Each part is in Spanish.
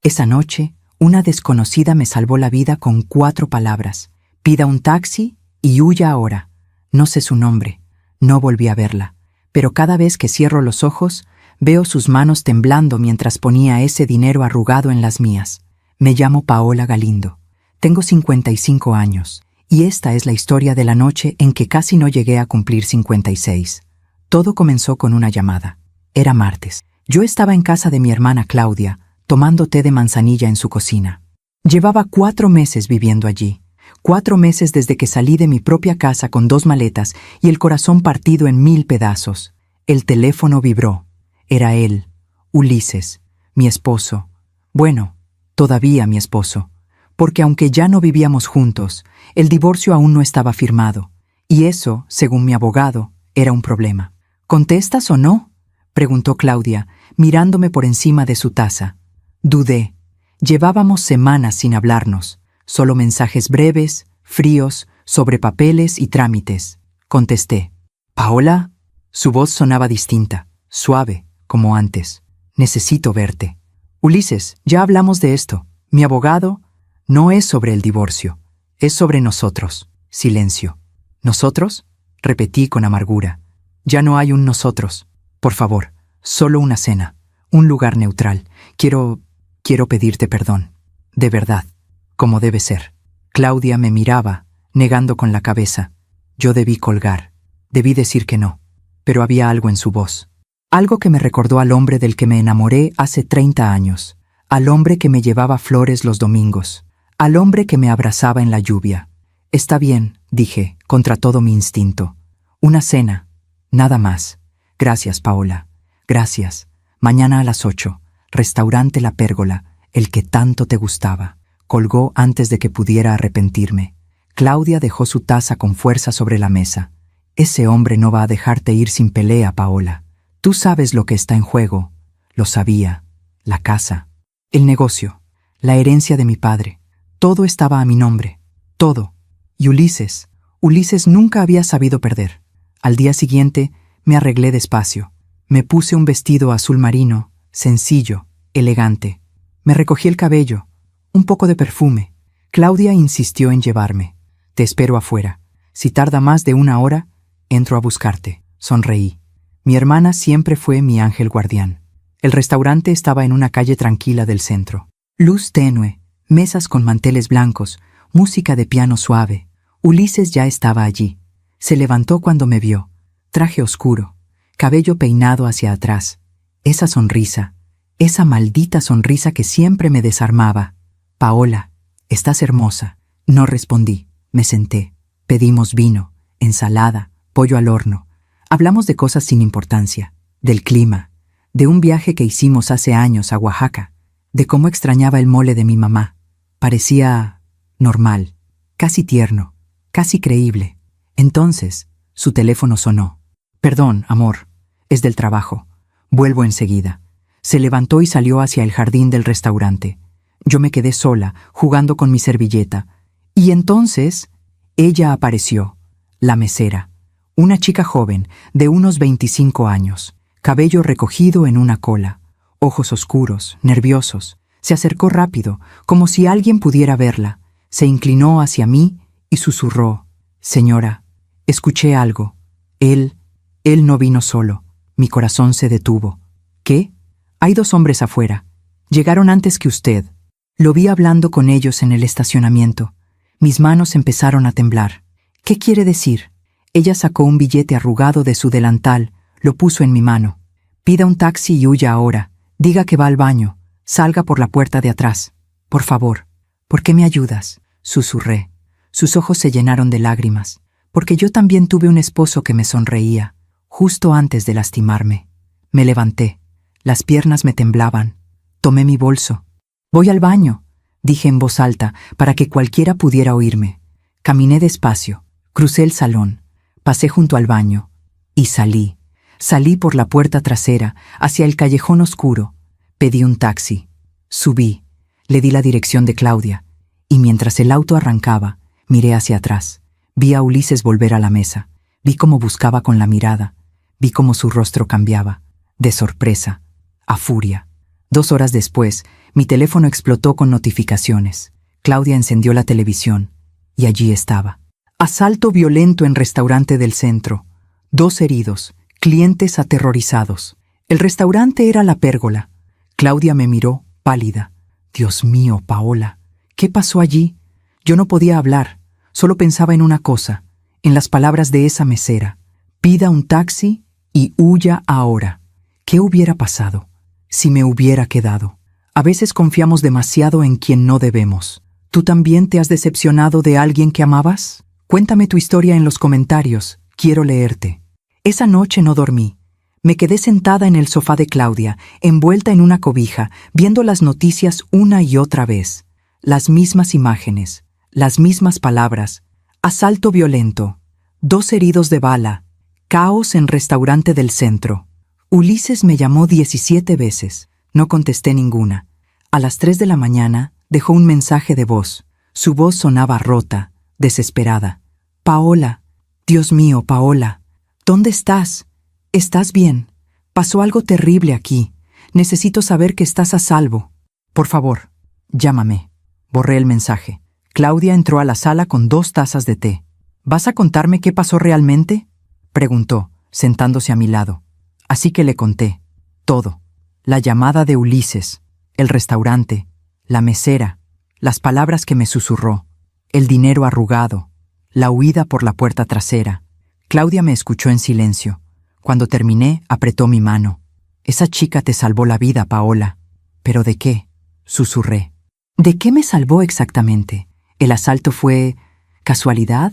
Esa noche, una desconocida me salvó la vida con 4 palabras. Pida un taxi y huya ahora. No sé su nombre. No volví a verla. Pero cada vez que cierro los ojos, veo sus manos temblando mientras ponía ese dinero arrugado en las mías. Me llamo Paola Galindo. Tengo 55 años. Y esta es la historia de la noche en que casi no llegué a cumplir 56. Todo comenzó con una llamada. Era martes. Yo estaba en casa de mi hermana Claudia, tomando té de manzanilla en su cocina. Llevaba 4 meses viviendo allí. 4 meses desde que salí de mi propia casa con 2 maletas y el corazón partido en 1000 pedazos. El teléfono vibró. Era él, Ulises, mi esposo. Bueno, todavía mi esposo. Porque aunque ya no vivíamos juntos, el divorcio aún no estaba firmado. Y eso, según mi abogado, era un problema. ¿Contestas o no?, preguntó Claudia, mirándome por encima de su taza. Dudé. Llevábamos semanas sin hablarnos, solo mensajes breves, fríos, sobre papeles y trámites. Contesté. ¿Paola? Su voz sonaba distinta, suave, como antes. Necesito verte. Ulises, ya hablamos de esto. Mi abogado... No es sobre el divorcio, es sobre nosotros. Silencio. ¿Nosotros? Repetí con amargura. Ya no hay un nosotros. Por favor, solo una cena, un lugar neutral. Quiero pedirte perdón. De verdad, como debe ser. Claudia me miraba, negando con la cabeza. Yo debí colgar. Debí decir que no. Pero había algo en su voz. Algo que me recordó al hombre del que me enamoré hace 30 años. Al hombre que me llevaba flores los domingos. Al hombre que me abrazaba en la lluvia. Está bien, dije, contra todo mi instinto. Una cena, nada más. Gracias, Paola. Gracias. Mañana a las 8, restaurante La Pérgola, el que tanto te gustaba. Colgó antes de que pudiera arrepentirme. Claudia dejó su taza con fuerza sobre la mesa. Ese hombre no va a dejarte ir sin pelea, Paola. Tú sabes lo que está en juego. Lo sabía. La casa. El negocio. La herencia de mi padre. Todo estaba a mi nombre, todo. Y Ulises nunca había sabido perder. Al día siguiente me arreglé despacio. Me puse un vestido azul marino, sencillo, elegante. Me recogí el cabello, un poco de perfume. Claudia insistió en llevarme. Te espero afuera. Si tarda más de 1 hora, entro a buscarte. Sonreí. Mi hermana siempre fue mi ángel guardián. El restaurante estaba en una calle tranquila del centro. Luz tenue. Mesas con manteles blancos, música de piano suave. Ulises ya estaba allí. Se levantó cuando me vio. Traje oscuro, cabello peinado hacia atrás. Esa sonrisa, esa maldita sonrisa que siempre me desarmaba. Paola, estás hermosa. No respondí. Me senté. Pedimos vino, ensalada, pollo al horno. Hablamos de cosas sin importancia, del clima, de un viaje que hicimos hace años a Oaxaca, de cómo extrañaba el mole de mi mamá. Parecía normal, casi tierno, casi creíble. Entonces, su teléfono sonó. Perdón, amor, es del trabajo. Vuelvo enseguida. Se levantó y salió hacia el jardín del restaurante. Yo me quedé sola, jugando con mi servilleta. Y entonces, ella apareció, la mesera. Una chica joven, de unos 25 años, cabello recogido en una cola, ojos oscuros, nerviosos. Se acercó rápido, como si alguien pudiera verla. Se inclinó hacia mí y susurró. Señora, escuché algo. Él no vino solo. Mi corazón se detuvo. ¿Qué? Hay 2 hombres afuera. Llegaron antes que usted. Lo vi hablando con ellos en el estacionamiento. Mis manos empezaron a temblar. ¿Qué quiere decir? Ella sacó un billete arrugado de su delantal, lo puso en mi mano. Pida un taxi y huya ahora. Diga que va al baño. Salga por la puerta de atrás. Por favor. ¿Por qué me ayudas? Susurré. Sus ojos se llenaron de lágrimas. Porque yo también tuve un esposo que me sonreía, justo antes de lastimarme. Me levanté. Las piernas me temblaban. Tomé mi bolso. Voy al baño, dije en voz alta para que cualquiera pudiera oírme. Caminé despacio. Crucé el salón. Pasé junto al baño. Y salí. Salí por la puerta trasera, hacia el callejón oscuro. Pedí un taxi. Subí. Le di la dirección de Claudia. Y mientras el auto arrancaba, miré hacia atrás. Vi a Ulises volver a la mesa. Vi cómo buscaba con la mirada. Vi cómo su rostro cambiaba. De sorpresa. A furia. 2 horas después, mi teléfono explotó con notificaciones. Claudia encendió la televisión y allí estaba. Asalto violento en restaurante del centro. 2 heridos, clientes aterrorizados. El restaurante era La Pérgola. Claudia me miró, pálida. Dios mío, Paola, ¿qué pasó allí? Yo no podía hablar, solo pensaba en una cosa, en las palabras de esa mesera. Pida un taxi y huya ahora. ¿Qué hubiera pasado si me hubiera quedado? A veces confiamos demasiado en quien no debemos. ¿Tú también te has decepcionado de alguien que amabas? Cuéntame tu historia en los comentarios, quiero leerte. Esa noche no dormí. Me quedé sentada en el sofá de Claudia, envuelta en una cobija, viendo las noticias una y otra vez. Las mismas imágenes, las mismas palabras. Asalto violento, 2 heridos de bala, caos en restaurante del centro. Ulises me llamó 17 veces. No contesté ninguna. A las 3 de la mañana dejó un mensaje de voz. Su voz sonaba rota, desesperada. Paola, Dios mío, Paola, ¿dónde estás? ¿Estás bien? Pasó algo terrible aquí. Necesito saber que estás a salvo. Por favor, llámame. Borré el mensaje. Claudia entró a la sala con 2 tazas de té. ¿Vas a contarme qué pasó realmente?, preguntó, sentándose a mi lado. Así que le conté. Todo. La llamada de Ulises, el restaurante, la mesera, las palabras que me susurró, el dinero arrugado, la huida por la puerta trasera. Claudia me escuchó en silencio. Cuando terminé, apretó mi mano. Esa chica te salvó la vida, Paola. ¿Pero de qué?, susurré. ¿De qué me salvó exactamente? ¿El asalto fue casualidad?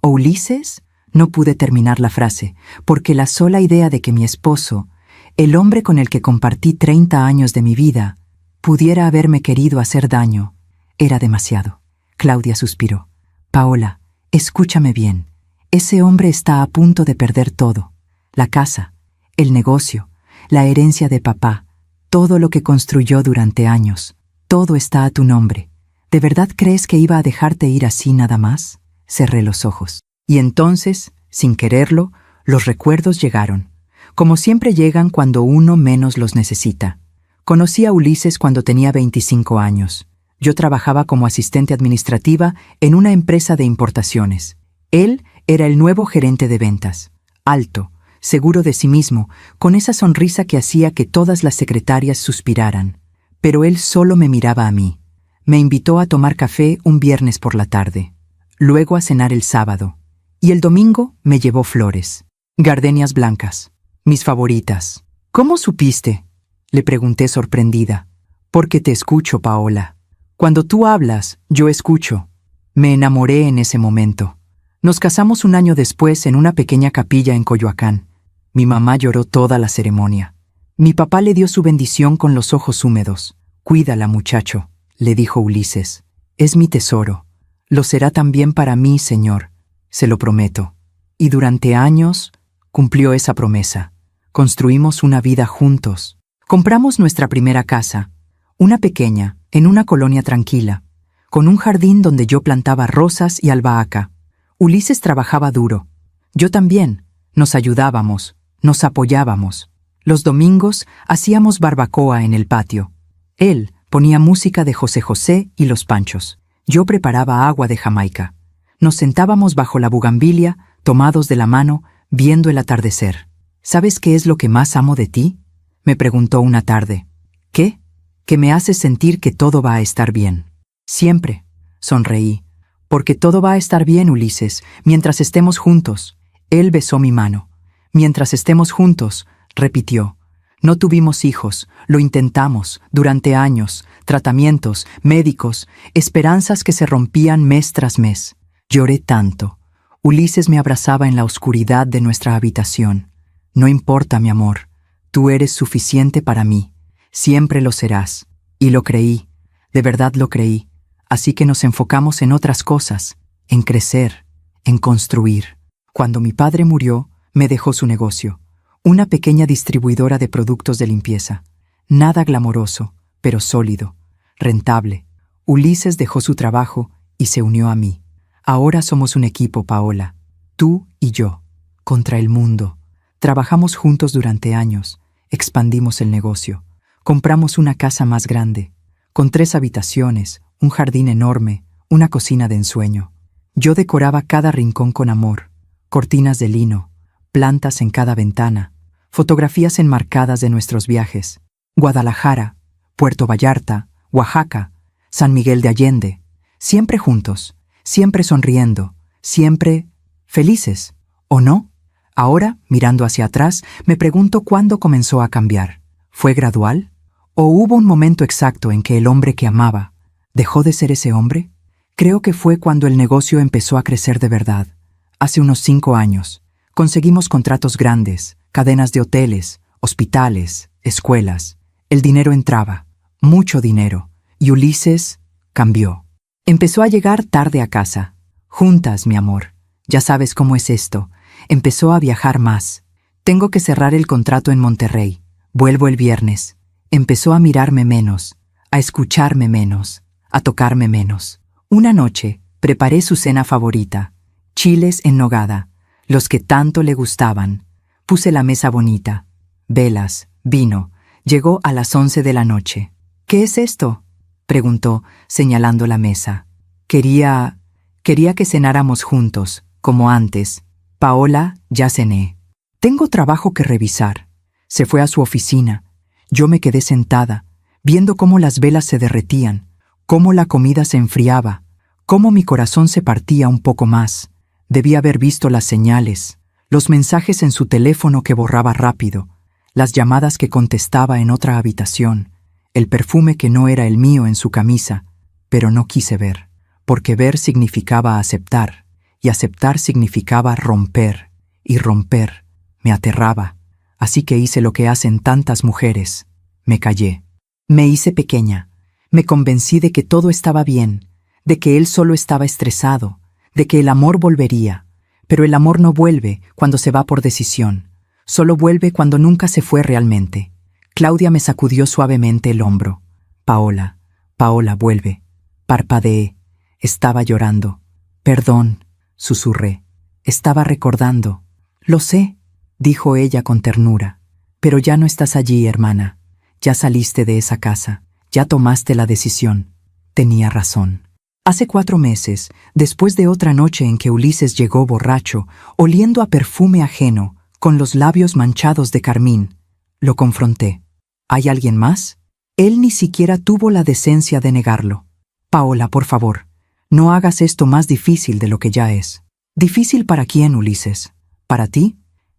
¿O Ulises? No pude terminar la frase, porque la sola idea de que mi esposo, el hombre con el que compartí 30 años de mi vida, pudiera haberme querido hacer daño, era demasiado. Claudia suspiró. Paola, escúchame bien. Ese hombre está a punto de perder todo. La casa, el negocio, la herencia de papá, todo lo que construyó durante años. Todo está a tu nombre. ¿De verdad crees que iba a dejarte ir así nada más? Cerré los ojos. Y entonces, sin quererlo, los recuerdos llegaron. Como siempre llegan cuando uno menos los necesita. Conocí a Ulises cuando tenía 25 años. Yo trabajaba como asistente administrativa en una empresa de importaciones. Él era el nuevo gerente de ventas. Alto, seguro de sí mismo, con esa sonrisa que hacía que todas las secretarias suspiraran. Pero él solo me miraba a mí. Me invitó a tomar café un viernes por la tarde, luego a cenar el sábado, y el domingo me llevó flores, gardenias blancas, mis favoritas. ¿Cómo supiste?, le pregunté sorprendida. Porque te escucho, Paola. Cuando tú hablas, yo escucho. Me enamoré en ese momento. Nos casamos un año después en una pequeña capilla en Coyoacán. Mi mamá lloró toda la ceremonia. Mi papá le dio su bendición con los ojos húmedos. Cuídala, muchacho, le dijo Ulises. Es mi tesoro. Lo será también para mí, señor. Se lo prometo. Y durante años cumplió esa promesa. Construimos una vida juntos. Compramos nuestra primera casa, una pequeña, en una colonia tranquila, con un jardín donde yo plantaba rosas y albahaca. Ulises trabajaba duro. Yo también. Nos ayudábamos, nos apoyábamos. Los domingos hacíamos barbacoa en el patio. Él ponía música de José José y Los Panchos. Yo preparaba agua de Jamaica. Nos sentábamos bajo la bugambilia, tomados de la mano, viendo el atardecer. ¿Sabes qué es lo que más amo de ti?, me preguntó una tarde. ¿Qué? Que me haces sentir que todo va a estar bien. Siempre, sonreí. Porque todo va a estar bien, Ulises, mientras estemos juntos. Él besó mi mano. Mientras estemos juntos, repitió. No tuvimos hijos, lo intentamos, durante años, tratamientos, médicos, esperanzas que se rompían mes tras mes. Lloré tanto. Ulises me abrazaba en la oscuridad de nuestra habitación. No importa, mi amor. Tú eres suficiente para mí. Siempre lo serás. Y lo creí. De verdad lo creí. Así que nos enfocamos en otras cosas, en crecer, en construir. Cuando mi padre murió, me dejó su negocio. Una pequeña distribuidora de productos de limpieza. Nada glamoroso, pero sólido, rentable. Ulises dejó su trabajo y se unió a mí. Ahora somos un equipo, Paola. Tú y yo. Contra el mundo. Trabajamos juntos durante años. Expandimos el negocio. Compramos una casa más grande, con 3 habitaciones, un jardín enorme, una cocina de ensueño. Yo decoraba cada rincón con amor, cortinas de lino, plantas en cada ventana, fotografías enmarcadas de nuestros viajes. Guadalajara, Puerto Vallarta, Oaxaca, San Miguel de Allende, siempre juntos, siempre sonriendo, siempre felices, ¿o no? Ahora, mirando hacia atrás, me pregunto cuándo comenzó a cambiar. ¿Fue gradual? ¿O hubo un momento exacto en que el hombre que amaba dejó de ser ese hombre? Creo que fue cuando el negocio empezó a crecer de verdad. Hace unos 5 años, conseguimos contratos grandes, cadenas de hoteles, hospitales, escuelas. El dinero entraba, mucho dinero, y Ulises cambió. Empezó a llegar tarde a casa. Juntas, mi amor. Ya sabes cómo es esto. Empezó a viajar más. Tengo que cerrar el contrato en Monterrey. Vuelvo el viernes. Empezó a mirarme menos, a escucharme menos, a tocarme menos. Una noche, preparé su cena favorita, chiles en nogada, los que tanto le gustaban. Puse la mesa bonita, velas, vino. Llegó a las 11 de la noche. ¿Qué es esto?, preguntó, señalando la mesa. Quería que cenáramos juntos, como antes. Paola, ya cené. Tengo trabajo que revisar. Se fue a su oficina. Yo me quedé sentada, viendo cómo las velas se derretían, cómo la comida se enfriaba, cómo mi corazón se partía un poco más. Debía haber visto las señales, los mensajes en su teléfono que borraba rápido, las llamadas que contestaba en otra habitación, el perfume que no era el mío en su camisa, pero no quise ver, porque ver significaba aceptar, y aceptar significaba romper, y romper me aterraba. Así que hice lo que hacen tantas mujeres. Me callé. Me hice pequeña. Me convencí de que todo estaba bien, de que él solo estaba estresado, de que el amor volvería. Pero el amor no vuelve cuando se va por decisión. Solo vuelve cuando nunca se fue realmente. Claudia me sacudió suavemente el hombro. Paola, Paola, vuelve. Parpadeé. Estaba llorando. Perdón, susurré. Estaba recordando. Lo sé, dijo ella con ternura. Pero ya no estás allí, hermana. Ya saliste de esa casa. Ya tomaste la decisión. Tenía razón. Hace 4 meses, después de otra noche en que Ulises llegó borracho, oliendo a perfume ajeno, con los labios manchados de carmín, lo confronté. ¿Hay alguien más? Él ni siquiera tuvo la decencia de negarlo. Paola, por favor, no hagas esto más difícil de lo que ya es. ¿Difícil para quién, Ulises? ¿Para ti?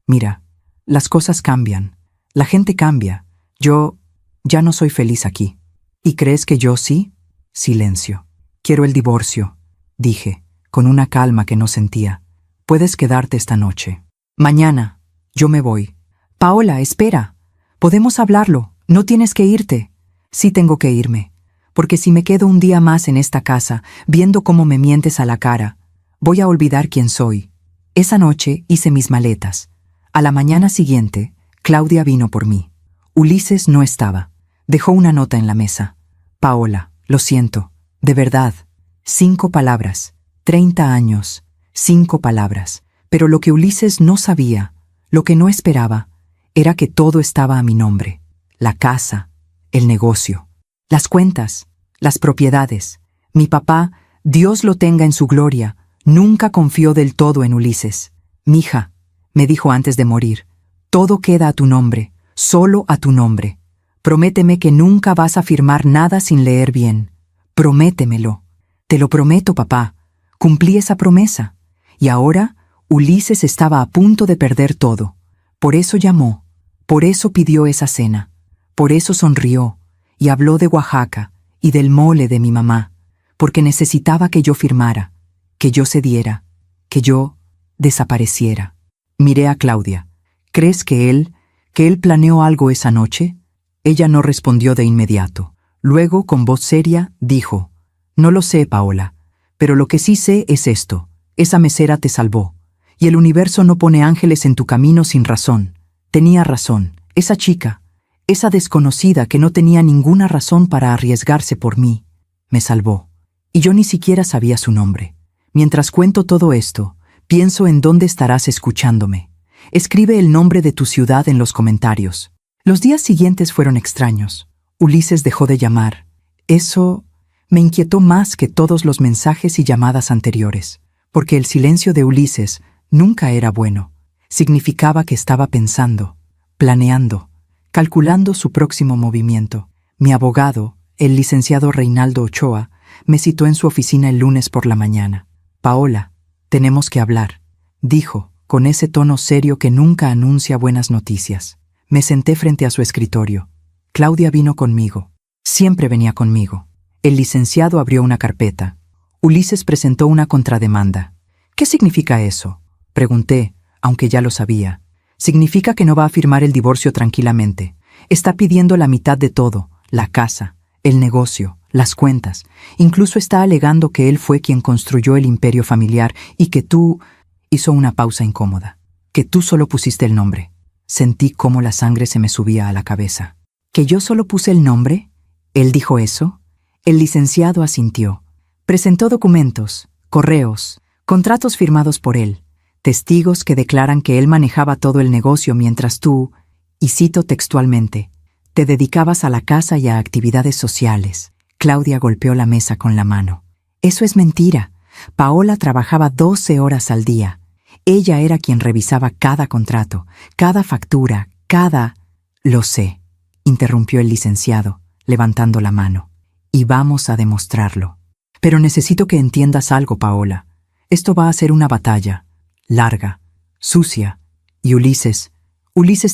Mira, las cosas cambian. La gente cambia. Yo ya no soy feliz aquí. ¿Y crees que yo sí? Silencio. Quiero el divorcio, dije, con una calma que no sentía. Puedes quedarte esta noche. Mañana, yo me voy. Paola, espera. Podemos hablarlo. No tienes que irte. Sí tengo que irme. Porque si me quedo un día más en esta casa, viendo cómo me mientes a la cara, voy a olvidar quién soy. Esa noche hice mis maletas. A la mañana siguiente, Claudia vino por mí. Ulises no estaba. Dejó una nota en la mesa. Paola, lo siento. De verdad. 5 palabras. 30 años. 5 palabras. Pero lo que Ulises no sabía, lo que no esperaba, era que todo estaba a mi nombre. La casa, el negocio, las cuentas, las propiedades. Mi papá, Dios lo tenga en su gloria, nunca confió del todo en Ulises. Mija, me dijo antes de morir, todo queda a tu nombre, solo a tu nombre. Prométeme que nunca vas a firmar nada sin leer bien. Prométemelo. Te lo prometo, papá. Cumplí esa promesa. Y ahora, Ulises estaba a punto de perder todo. Por eso llamó. Por eso pidió esa cena. Por eso sonrió. Y habló de Oaxaca y del mole de mi mamá. Porque necesitaba que yo firmara, que yo cediera, que yo desapareciera. Miré a Claudia. ¿Crees que él planeó algo esa noche? Ella no respondió de inmediato. Luego, con voz seria, dijo: No lo sé, Paola, pero lo que sí sé es esto. Esa mesera te salvó. Y el universo no pone ángeles en tu camino sin razón. Tenía razón. Esa chica, esa desconocida que no tenía ninguna razón para arriesgarse por mí, me salvó. Y yo ni siquiera sabía su nombre. Mientras cuento todo esto, pienso en dónde estarás escuchándome. Escribe el nombre de tu ciudad en los comentarios. Los días siguientes fueron extraños. Ulises dejó de llamar. Eso me inquietó más que todos los mensajes y llamadas anteriores, porque el silencio de Ulises nunca era bueno. Significaba que estaba pensando, planeando, calculando su próximo movimiento. Mi abogado, el licenciado Reinaldo Ochoa, me citó en su oficina el lunes por la mañana. «Paola, tenemos que hablar», dijo, con ese tono serio que nunca anuncia buenas noticias. Me senté frente a su escritorio. Claudia vino conmigo. Siempre venía conmigo. El licenciado abrió una carpeta. Ulises presentó una contrademanda. «¿Qué significa eso?», pregunté, aunque ya lo sabía. «Significa que no va a firmar el divorcio tranquilamente. Está pidiendo la mitad de todo, la casa, el negocio, las cuentas. Incluso está alegando que él fue quien construyó el imperio familiar y que tú...». Hizo una pausa incómoda. «Que tú solo pusiste el nombre». Sentí cómo la sangre se me subía a la cabeza. «¿Que yo solo puse el nombre? ¿Él dijo eso?». El licenciado asintió. Presentó documentos, correos, contratos firmados por él, testigos que declaran que él manejaba todo el negocio mientras tú, y cito textualmente, «te dedicabas a la casa y a actividades sociales». Claudia golpeó la mesa con la mano. «Eso es mentira. Paola trabajaba 12 horas al día. Ella era quien revisaba cada contrato, cada factura, cada...». «Lo sé», interrumpió el licenciado, levantando la mano. «Y vamos a demostrarlo. Pero necesito que entiendas algo, Paola. Esto va a ser una batalla, larga, sucia. Y Ulises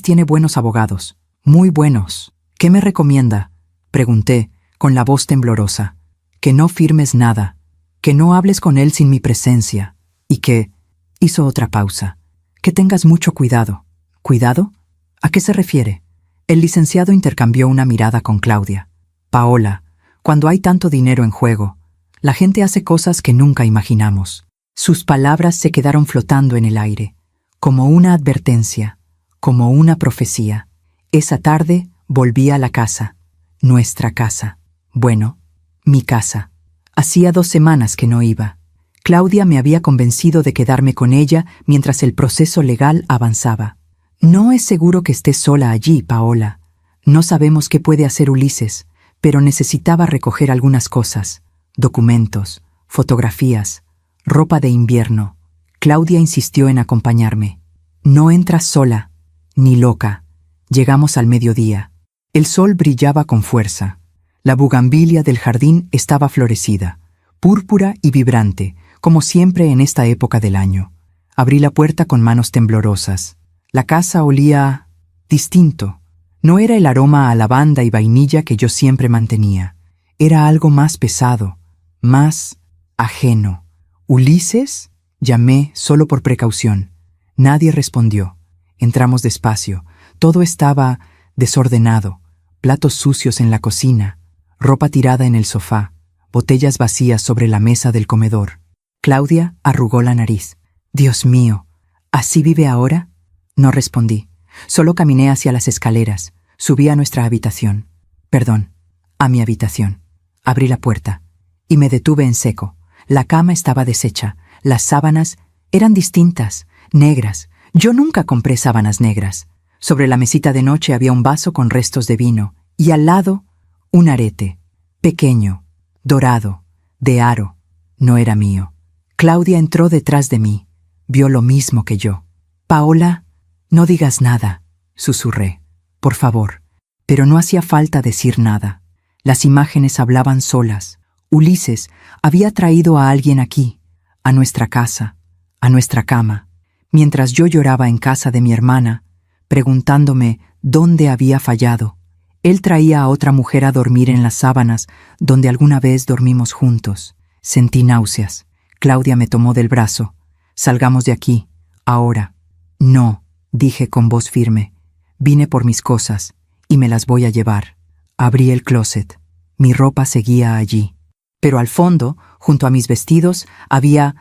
tiene buenos abogados, muy buenos. ¿Qué me recomienda?», pregunté, con la voz temblorosa. «Que no firmes nada, que no hables con él sin mi presencia, y que...». Hizo otra pausa. «Que tengas mucho cuidado». «¿Cuidado? ¿A qué se refiere?». El licenciado intercambió una mirada con Claudia. «Paola, cuando hay tanto dinero en juego, la gente hace cosas que nunca imaginamos». Sus palabras se quedaron flotando en el aire, como una advertencia, como una profecía. Esa tarde volví a la casa, nuestra casa. Bueno, mi casa. Hacía 2 semanas que no iba. Claudia me había convencido de quedarme con ella mientras el proceso legal avanzaba. «No es seguro que estés sola allí, Paola. No sabemos qué puede hacer Ulises, pero necesitaba recoger algunas cosas, documentos, fotografías, ropa de invierno». Claudia insistió en acompañarme. «No entras sola, ni loca». Llegamos al mediodía. El sol brillaba con fuerza. La bugambilia del jardín estaba florecida, púrpura y vibrante, como siempre en esta época del año. Abrí la puerta con manos temblorosas. La casa olía distinto. No era el aroma a lavanda y vainilla que yo siempre mantenía. Era algo más pesado, más ajeno. «¿Ulises?», llamé solo por precaución. Nadie respondió. Entramos despacio. Todo estaba desordenado. Platos sucios en la cocina, ropa tirada en el sofá, botellas vacías sobre la mesa del comedor. Claudia arrugó la nariz. «Dios mío, ¿así vive ahora?». No respondí. Solo caminé hacia las escaleras. Subí a nuestra habitación. Perdón, a mi habitación. Abrí la puerta y me detuve en seco. La cama estaba deshecha. Las sábanas eran distintas, negras. Yo nunca compré sábanas negras. Sobre la mesita de noche había un vaso con restos de vino y al lado un arete, pequeño, dorado, de aro. No era mío. Claudia entró detrás de mí. Vio lo mismo que yo. «Paola, no digas nada», susurré. «Por favor». Pero no hacía falta decir nada. Las imágenes hablaban solas. Ulises había traído a alguien aquí, a nuestra casa, a nuestra cama, mientras yo lloraba en casa de mi hermana, preguntándome dónde había fallado. Él traía a otra mujer a dormir en las sábanas donde alguna vez dormimos juntos. Sentí náuseas. Claudia me tomó del brazo. «Salgamos de aquí, ahora». «No», dije con voz firme. «Vine por mis cosas y me las voy a llevar». Abrí el closet. Mi ropa seguía allí. Pero al fondo, junto a mis vestidos, había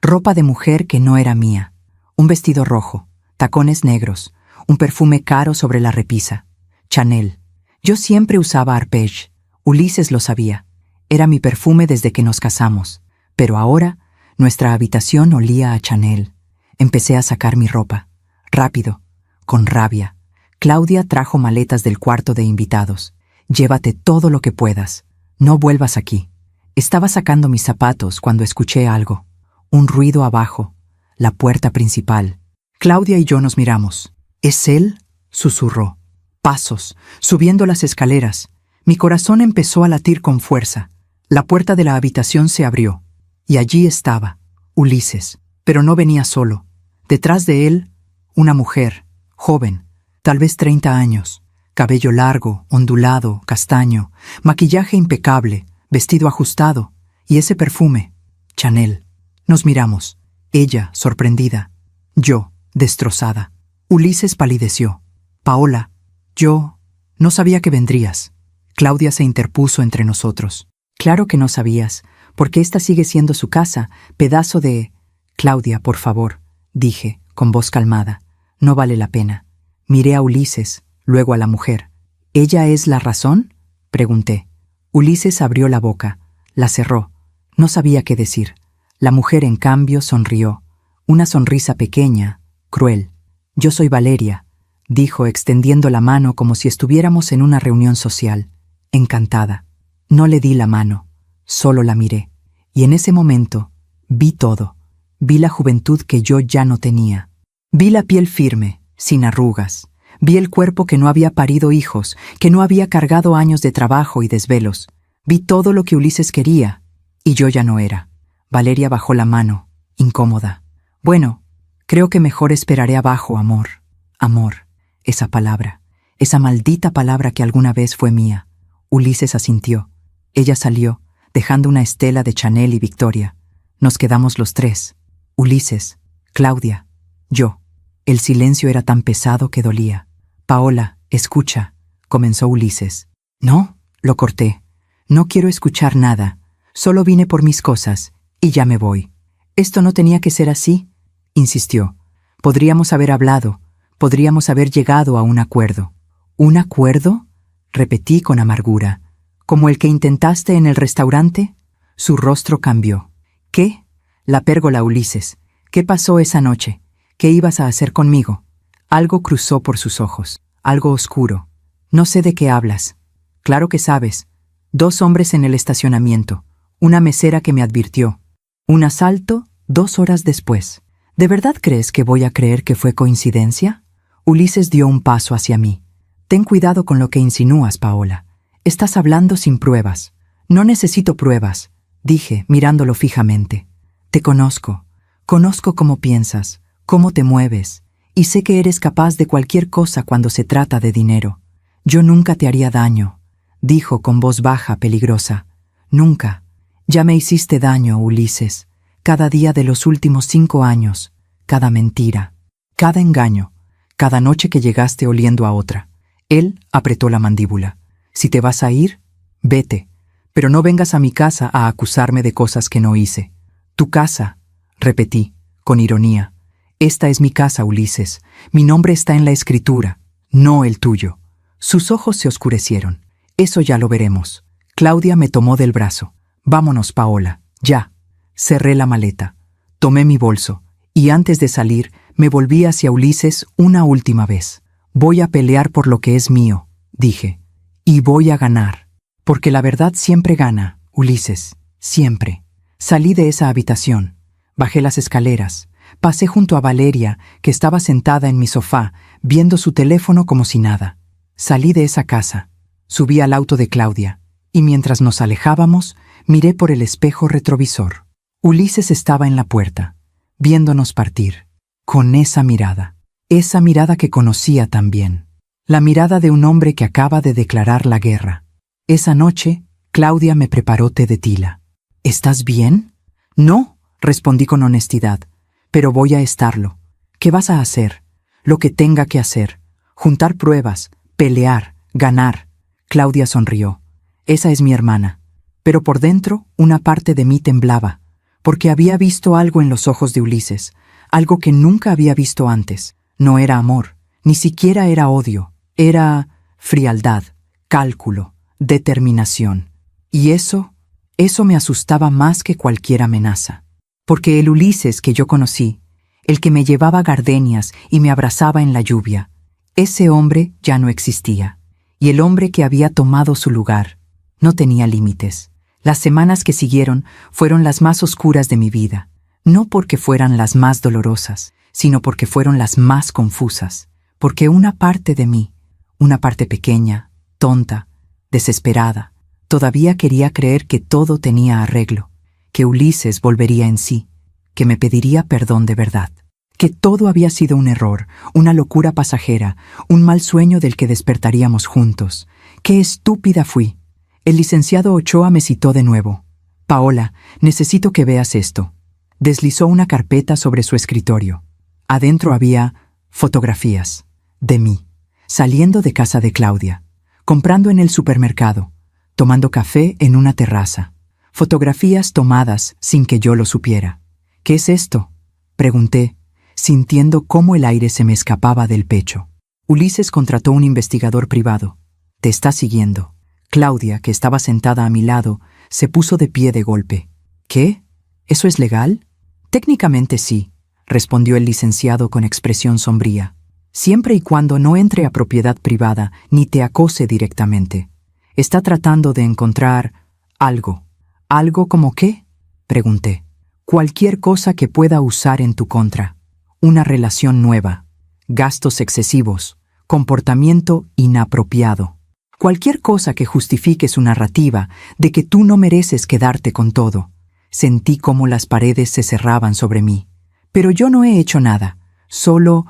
ropa de mujer que no era mía. Un vestido rojo, tacones negros, un perfume caro sobre la repisa. Chanel. Yo siempre usaba Arpege. Ulises lo sabía. Era mi perfume desde que nos casamos. Pero ahora, nuestra habitación olía a Chanel. Empecé a sacar mi ropa. Rápido, con rabia. Claudia trajo maletas del cuarto de invitados. Llévate todo lo que puedas. No vuelvas aquí. Estaba sacando mis zapatos cuando escuché algo. Un ruido abajo. La puerta principal. Claudia y yo nos miramos. ¿Es él?, susurró. Pasos, subiendo las escaleras. Mi corazón empezó a latir con fuerza. La puerta de la habitación se abrió. Y allí estaba, Ulises. Pero no venía solo. Detrás de él, una mujer, joven, tal vez 30 años. Cabello largo, ondulado, castaño, maquillaje impecable, vestido ajustado. Y ese perfume, Chanel. Nos miramos. Ella, sorprendida. Yo, destrozada. Ulises palideció. Paola, yo no sabía que vendrías. Claudia se interpuso entre nosotros. Claro que no sabías, porque esta sigue siendo su casa, pedazo de... Claudia, por favor, dije, con voz calmada. No vale la pena. Miré a Ulises, luego a la mujer. ¿Ella es la razón?, pregunté. Ulises abrió la boca, la cerró. No sabía qué decir. La mujer, en cambio, sonrió. Una sonrisa pequeña, cruel. Yo soy Valeria, dijo, extendiendo la mano como si estuviéramos en una reunión social. Encantada. No le di la mano, solo la miré. Y en ese momento, vi todo. Vi la juventud que yo ya no tenía. Vi la piel firme, sin arrugas. Vi el cuerpo que no había parido hijos, que no había cargado años de trabajo y desvelos. Vi todo lo que Ulises quería, y yo ya no era. Valeria bajó la mano, incómoda. Bueno, creo que mejor esperaré abajo, amor. Amor, esa palabra, esa maldita palabra que alguna vez fue mía. Ulises asintió. Ella salió, dejando una estela de Chanel y Victoria. Nos quedamos los tres. Ulises, Claudia, yo. El silencio era tan pesado que dolía. Paola, escucha, comenzó Ulises. No, lo corté. No quiero escuchar nada. Solo vine por mis cosas, y ya me voy. Esto no tenía que ser así, insistió. Podríamos haber hablado, podríamos haber llegado a un acuerdo. ¿Un acuerdo?, repetí con amargura. ¿Como el que intentaste en el restaurante? Su rostro cambió. ¿Qué? La pérgola, Ulises. ¿Qué pasó esa noche? ¿Qué ibas a hacer conmigo? Algo cruzó por sus ojos, algo oscuro. No sé de qué hablas. Claro que sabes. 2 hombres en el estacionamiento, una mesera que me advirtió. Un asalto 2 horas después. ¿De verdad crees que voy a creer que fue coincidencia? Ulises dio un paso hacia mí. Ten cuidado con lo que insinúas, Paola. Estás hablando sin pruebas. No necesito pruebas, dije, mirándolo fijamente. Te conozco. Conozco cómo piensas, cómo te mueves, y sé que eres capaz de cualquier cosa cuando se trata de dinero. Yo nunca te haría daño, dijo con voz baja, peligrosa. Nunca. Ya me hiciste daño, Ulises. Cada día de los últimos 5 años, cada mentira, cada engaño, cada noche que llegaste oliendo a otra. Él apretó la mandíbula. Si te vas a ir, vete, pero no vengas a mi casa a acusarme de cosas que no hice. Tu casa, repetí, con ironía. Esta es mi casa, Ulises. Mi nombre está en la escritura, no el tuyo. Sus ojos se oscurecieron. Eso ya lo veremos. Claudia me tomó del brazo. Vámonos, Paola, ya. Cerré la maleta. Tomé mi bolso, y antes de salir, me volví hacia Ulises una última vez. Voy a pelear por lo que es mío, dije. Y voy a ganar. Porque la verdad siempre gana, Ulises, siempre. Salí de esa habitación. Bajé las escaleras. Pasé junto a Valeria, que estaba sentada en mi sofá, viendo su teléfono como si nada. Salí de esa casa. Subí al auto de Claudia. Y mientras nos alejábamos, miré por el espejo retrovisor. Ulises estaba en la puerta, viéndonos partir, con esa mirada que conocía tan bien. La mirada de un hombre que acaba de declarar la guerra. Esa noche, Claudia me preparó té de tila. ¿Estás bien? No, respondí con honestidad, pero voy a estarlo. ¿Qué vas a hacer? Lo que tenga que hacer. Juntar pruebas, pelear, ganar. Claudia sonrió. Esa es mi hermana. Pero por dentro, una parte de mí temblaba, porque había visto algo en los ojos de Ulises, algo que nunca había visto antes. No era amor, ni siquiera era odio. Era frialdad, cálculo, determinación. Y eso me asustaba más que cualquier amenaza. Porque el Ulises que yo conocí, el que me llevaba gardenias y me abrazaba en la lluvia, ese hombre ya no existía. y el hombre que había tomado su lugar. No tenía límites. Las semanas que siguieron fueron las más oscuras de mi vida, no porque fueran las más dolorosas, sino porque fueron las más confusas, porque una parte de mí, una parte pequeña, tonta, desesperada, todavía quería creer que todo tenía arreglo, que Ulises volvería en sí, que me pediría perdón de verdad, que todo había sido un error, una locura pasajera, un mal sueño del que despertaríamos juntos. ¡Qué estúpida fui! El licenciado Ochoa me citó de nuevo. «Paola, necesito que veas esto». Deslizó una carpeta sobre su escritorio. Adentro había fotografías de mí, saliendo de casa de Claudia, comprando en el supermercado, tomando café en una terraza. Fotografías tomadas sin que yo lo supiera. «¿Qué es esto?», pregunté, sintiendo cómo el aire se me escapaba del pecho. «Ulises contrató un investigador privado. Te está siguiendo». Claudia, que estaba sentada a mi lado, se puso de pie de golpe. «¿Qué? ¿Eso es legal?» «Técnicamente sí», respondió el licenciado con expresión sombría, «siempre y cuando no entre a propiedad privada ni te acose directamente. Está tratando de encontrar algo». «¿Algo como qué?», pregunté. «Cualquier cosa que pueda usar en tu contra. Una relación nueva, gastos excesivos, comportamiento inapropiado. Cualquier cosa que justifique su narrativa de que tú no mereces quedarte con todo». Sentí cómo las paredes se cerraban sobre mí. «Pero yo no he hecho nada. Solo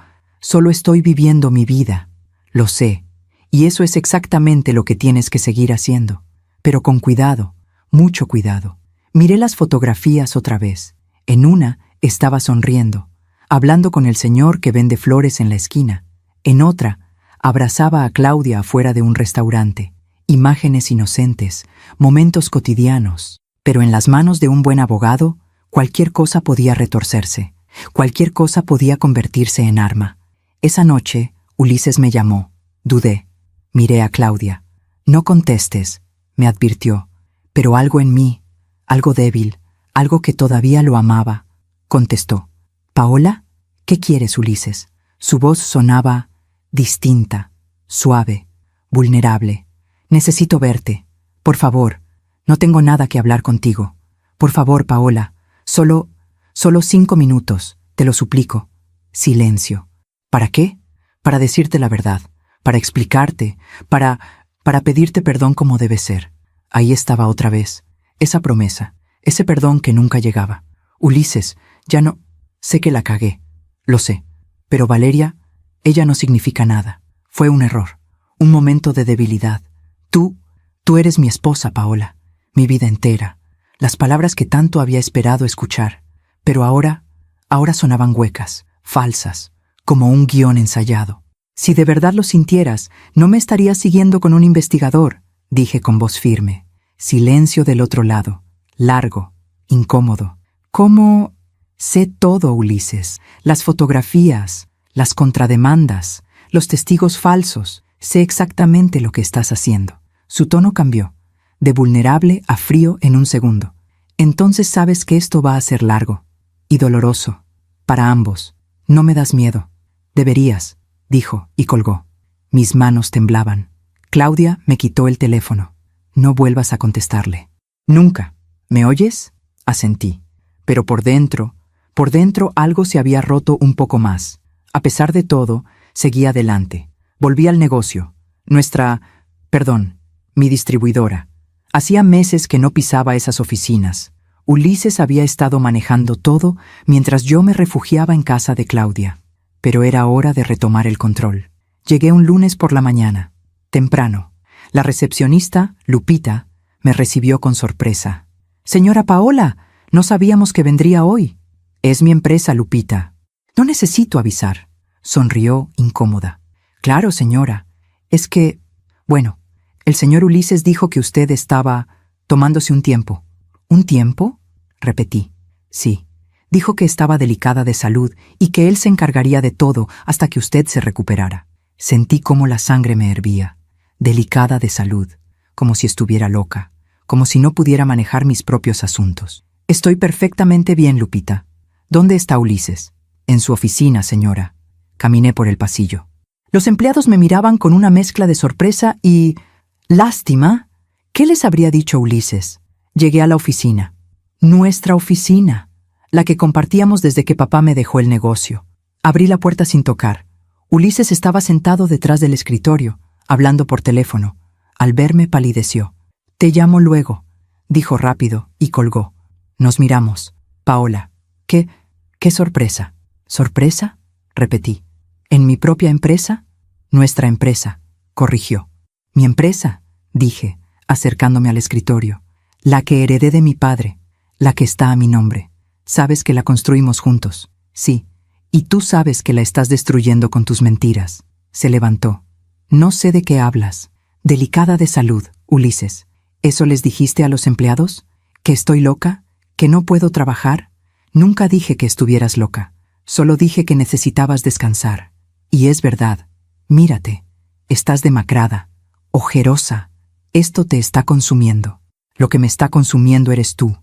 estoy viviendo mi vida. Lo sé. Y eso es exactamente lo que tienes que seguir haciendo. Pero con cuidado, mucho cuidado». Miré las fotografías otra vez. En una estaba sonriendo, hablando con el señor que vende flores en la esquina. En otra, abrazaba a Claudia afuera de un restaurante. Imágenes inocentes, momentos cotidianos. Pero en las manos de un buen abogado, cualquier cosa podía retorcerse, cualquier cosa podía convertirse en arma. Esa noche, Ulises me llamó. Dudé. Miré a Claudia. «No contestes», me advirtió, pero algo en mí, algo débil, algo que todavía lo amaba, contestó. «¿Paola? ¿Qué quieres, Ulises?» Su voz sonaba distinta, suave, vulnerable. «Necesito verte. Por favor. No tengo nada que hablar contigo. Por favor, Paola. Solo 5 minutos, te lo suplico». Silencio. «¿Para qué?» «Para decirte la verdad, para explicarte, para pedirte perdón como debe ser». Ahí estaba otra vez, esa promesa, ese perdón que nunca llegaba. «Ulises, ya no... Sé que la cagué, lo sé. Pero Valeria, ella no significa nada. Fue un error, un momento de debilidad. Tú eres mi esposa, Paola, mi vida entera, las palabras que tanto había esperado escuchar. Pero ahora sonaban huecas, falsas, como un guión ensayado. Si de verdad lo sintieras, no me estarías siguiendo con un investigador», dije con voz firme. Silencio del otro lado, largo, incómodo. «¿Cómo?» «Sé todo, Ulises. Las fotografías, las contrademandas, los testigos falsos. Sé exactamente lo que estás haciendo». Su tono cambió, de vulnerable a frío en un segundo. «Entonces sabes que esto va a ser largo y doloroso, para ambos. No me das miedo». «Deberías», dijo y colgó. Mis manos temblaban. Claudia me quitó el teléfono. «No vuelvas a contestarle». «Nunca. ¿Me oyes?», asentí. Pero por dentro algo se había roto un poco más. A pesar de todo, seguí adelante. Volví al negocio. Mi distribuidora. Hacía meses que no pisaba esas oficinas. Ulises había estado manejando todo mientras yo me refugiaba en casa de Claudia. Pero era hora de retomar el control. Llegué un lunes por la mañana, temprano. La recepcionista, Lupita, me recibió con sorpresa. «Señora Paola, no sabíamos que vendría hoy». «Es mi empresa, Lupita. No necesito avisar», sonrió incómoda. «Claro, señora. Es que... Bueno, el señor Ulises dijo que usted estaba tomándose un tiempo». «¿Un tiempo?», repetí. «Sí. Dijo que estaba delicada de salud y que él se encargaría de todo hasta que usted se recuperara». Sentí cómo la sangre me hervía. Delicada de salud, como si estuviera loca, como si no pudiera manejar mis propios asuntos. «Estoy perfectamente bien, Lupita. ¿Dónde está Ulises?» «En su oficina, señora». Caminé por el pasillo. Los empleados me miraban con una mezcla de sorpresa y lástima. ¿Qué les habría dicho Ulises? Llegué a la oficina. Nuestra oficina, la que compartíamos desde que papá me dejó el negocio. Abrí la puerta sin tocar. Ulises estaba sentado detrás del escritorio, hablando por teléfono. Al verme palideció. «Te llamo luego», dijo rápido y colgó. Nos miramos. «Paola, ¿qué sorpresa?» «¿Sorpresa?», repetí. «¿En mi propia empresa?» «Nuestra empresa», corrigió. «¿Mi empresa?», dije, acercándome al escritorio. «La que heredé de mi padre, la que está a mi nombre. Sabes que la construimos juntos». «Sí, y tú sabes que la estás destruyendo con tus mentiras». Se levantó. «No sé de qué hablas». «Delicada de salud, Ulises. ¿Eso les dijiste a los empleados? ¿Que estoy loca? ¿Que no puedo trabajar?» «Nunca dije que estuvieras loca. Solo dije que necesitabas descansar. Y es verdad. Mírate. Estás demacrada, ojerosa. Esto te está consumiendo. Lo que me está consumiendo eres tú».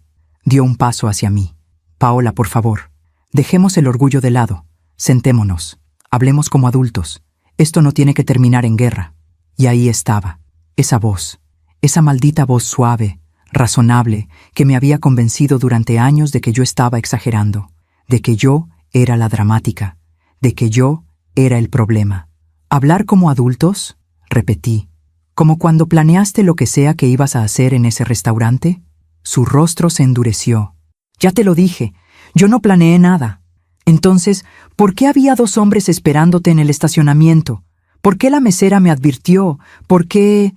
Dio un paso hacia mí. «Paola, por favor. Dejemos el orgullo de lado. Sentémonos. Hablemos como adultos. Esto no tiene que terminar en guerra». Y ahí estaba. Esa voz. Esa maldita voz suave, razonable, que me había convencido durante años de que yo estaba exagerando, de que yo era la dramática, de que yo era el problema. «¿Hablar como adultos?», repetí. «¿Como cuando planeaste lo que sea que ibas a hacer en ese restaurante?» Su rostro se endureció. «Ya te lo dije, yo no planeé nada». «Entonces, ¿por qué había 2 hombres esperándote en el estacionamiento? ¿Por qué la mesera me advirtió? ¿Por qué...?»